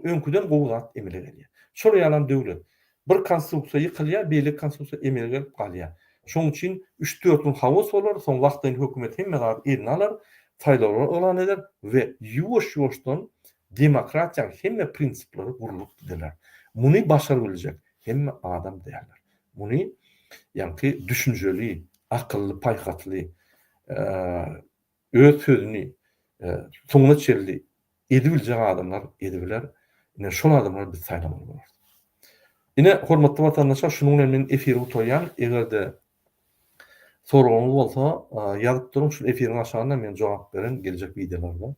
öňküden gowzat emele gelýär. Şol ýalan döwlet. Bir konstruksiýa ýykylýar, beýle konstruksiýa emele gelip galýar. Şoň üçin 3-4 gün hawos bolar, soň wagtdan hökümet hemme zat eline alar, saýlawlar elan eder we ýuwaş-ýuwaşdan demokratiýa hemme prinsiplary gurulyp giderler. Muny başarabilecek hemme adam diýerler. Muny ýa-ni düşünjeli, akylly, paýgatly, öz sözüni soňuna çeldi edibiljek adamlar edibiler. Ine şol adamlar biz saýlamaly bolar. Ine hormatly watandaşlar, şunuň bilen men efiri utoýan, egerde soragyňyz bolsa, ýazyp duruň, şu efiriň aşagynda men jogap beren geljek videolarda.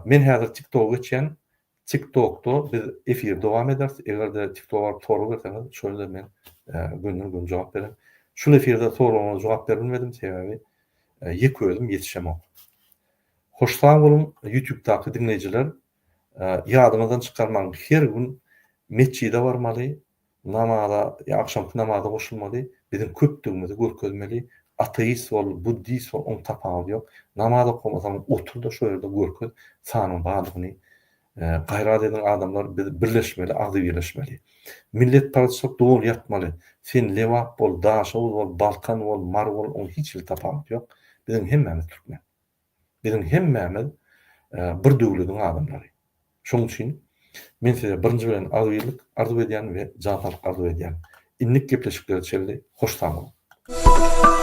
Men häzir TikTok'a geçen, TikTok'da biz efir dowam ederiz. Egerde TikTok'a soru berseňiz, şöyle men gün jogap beren. Şu efirde soragyňyza jogap bermedim, sebebi ýek özüm ýetişemem. Hoşsam bolun YouTube'daky dinleyijiler, ýadyňyzdan çykarmaň, her gün meçhide barmaly, namaza, akşamky namaza goşulmaly, bizim köpdügimizi görkezmeli, ateist bol, buddist bol, on tapagy ýok. Namaza gomasaň otur da şo ýerde görkez, sanyň badygyny gaýrat eden adamlar birleşmeli, agdy birleşmeli. Millet parçalyk dol ýatmaly. Sen Lewap bol, Daşaw bol, Balkan bol, Mar bol, on hiç bir tapagy ýok. Bizim hemmemiz türkmen. Bizim hemmemiz bir döwletiň adamlary. Şoň üçin men size birinji bilen agyrlyk arzu edýän we jatalyk arzu edýän. Innik gepleşikler çeldi. Hoşsam bolun.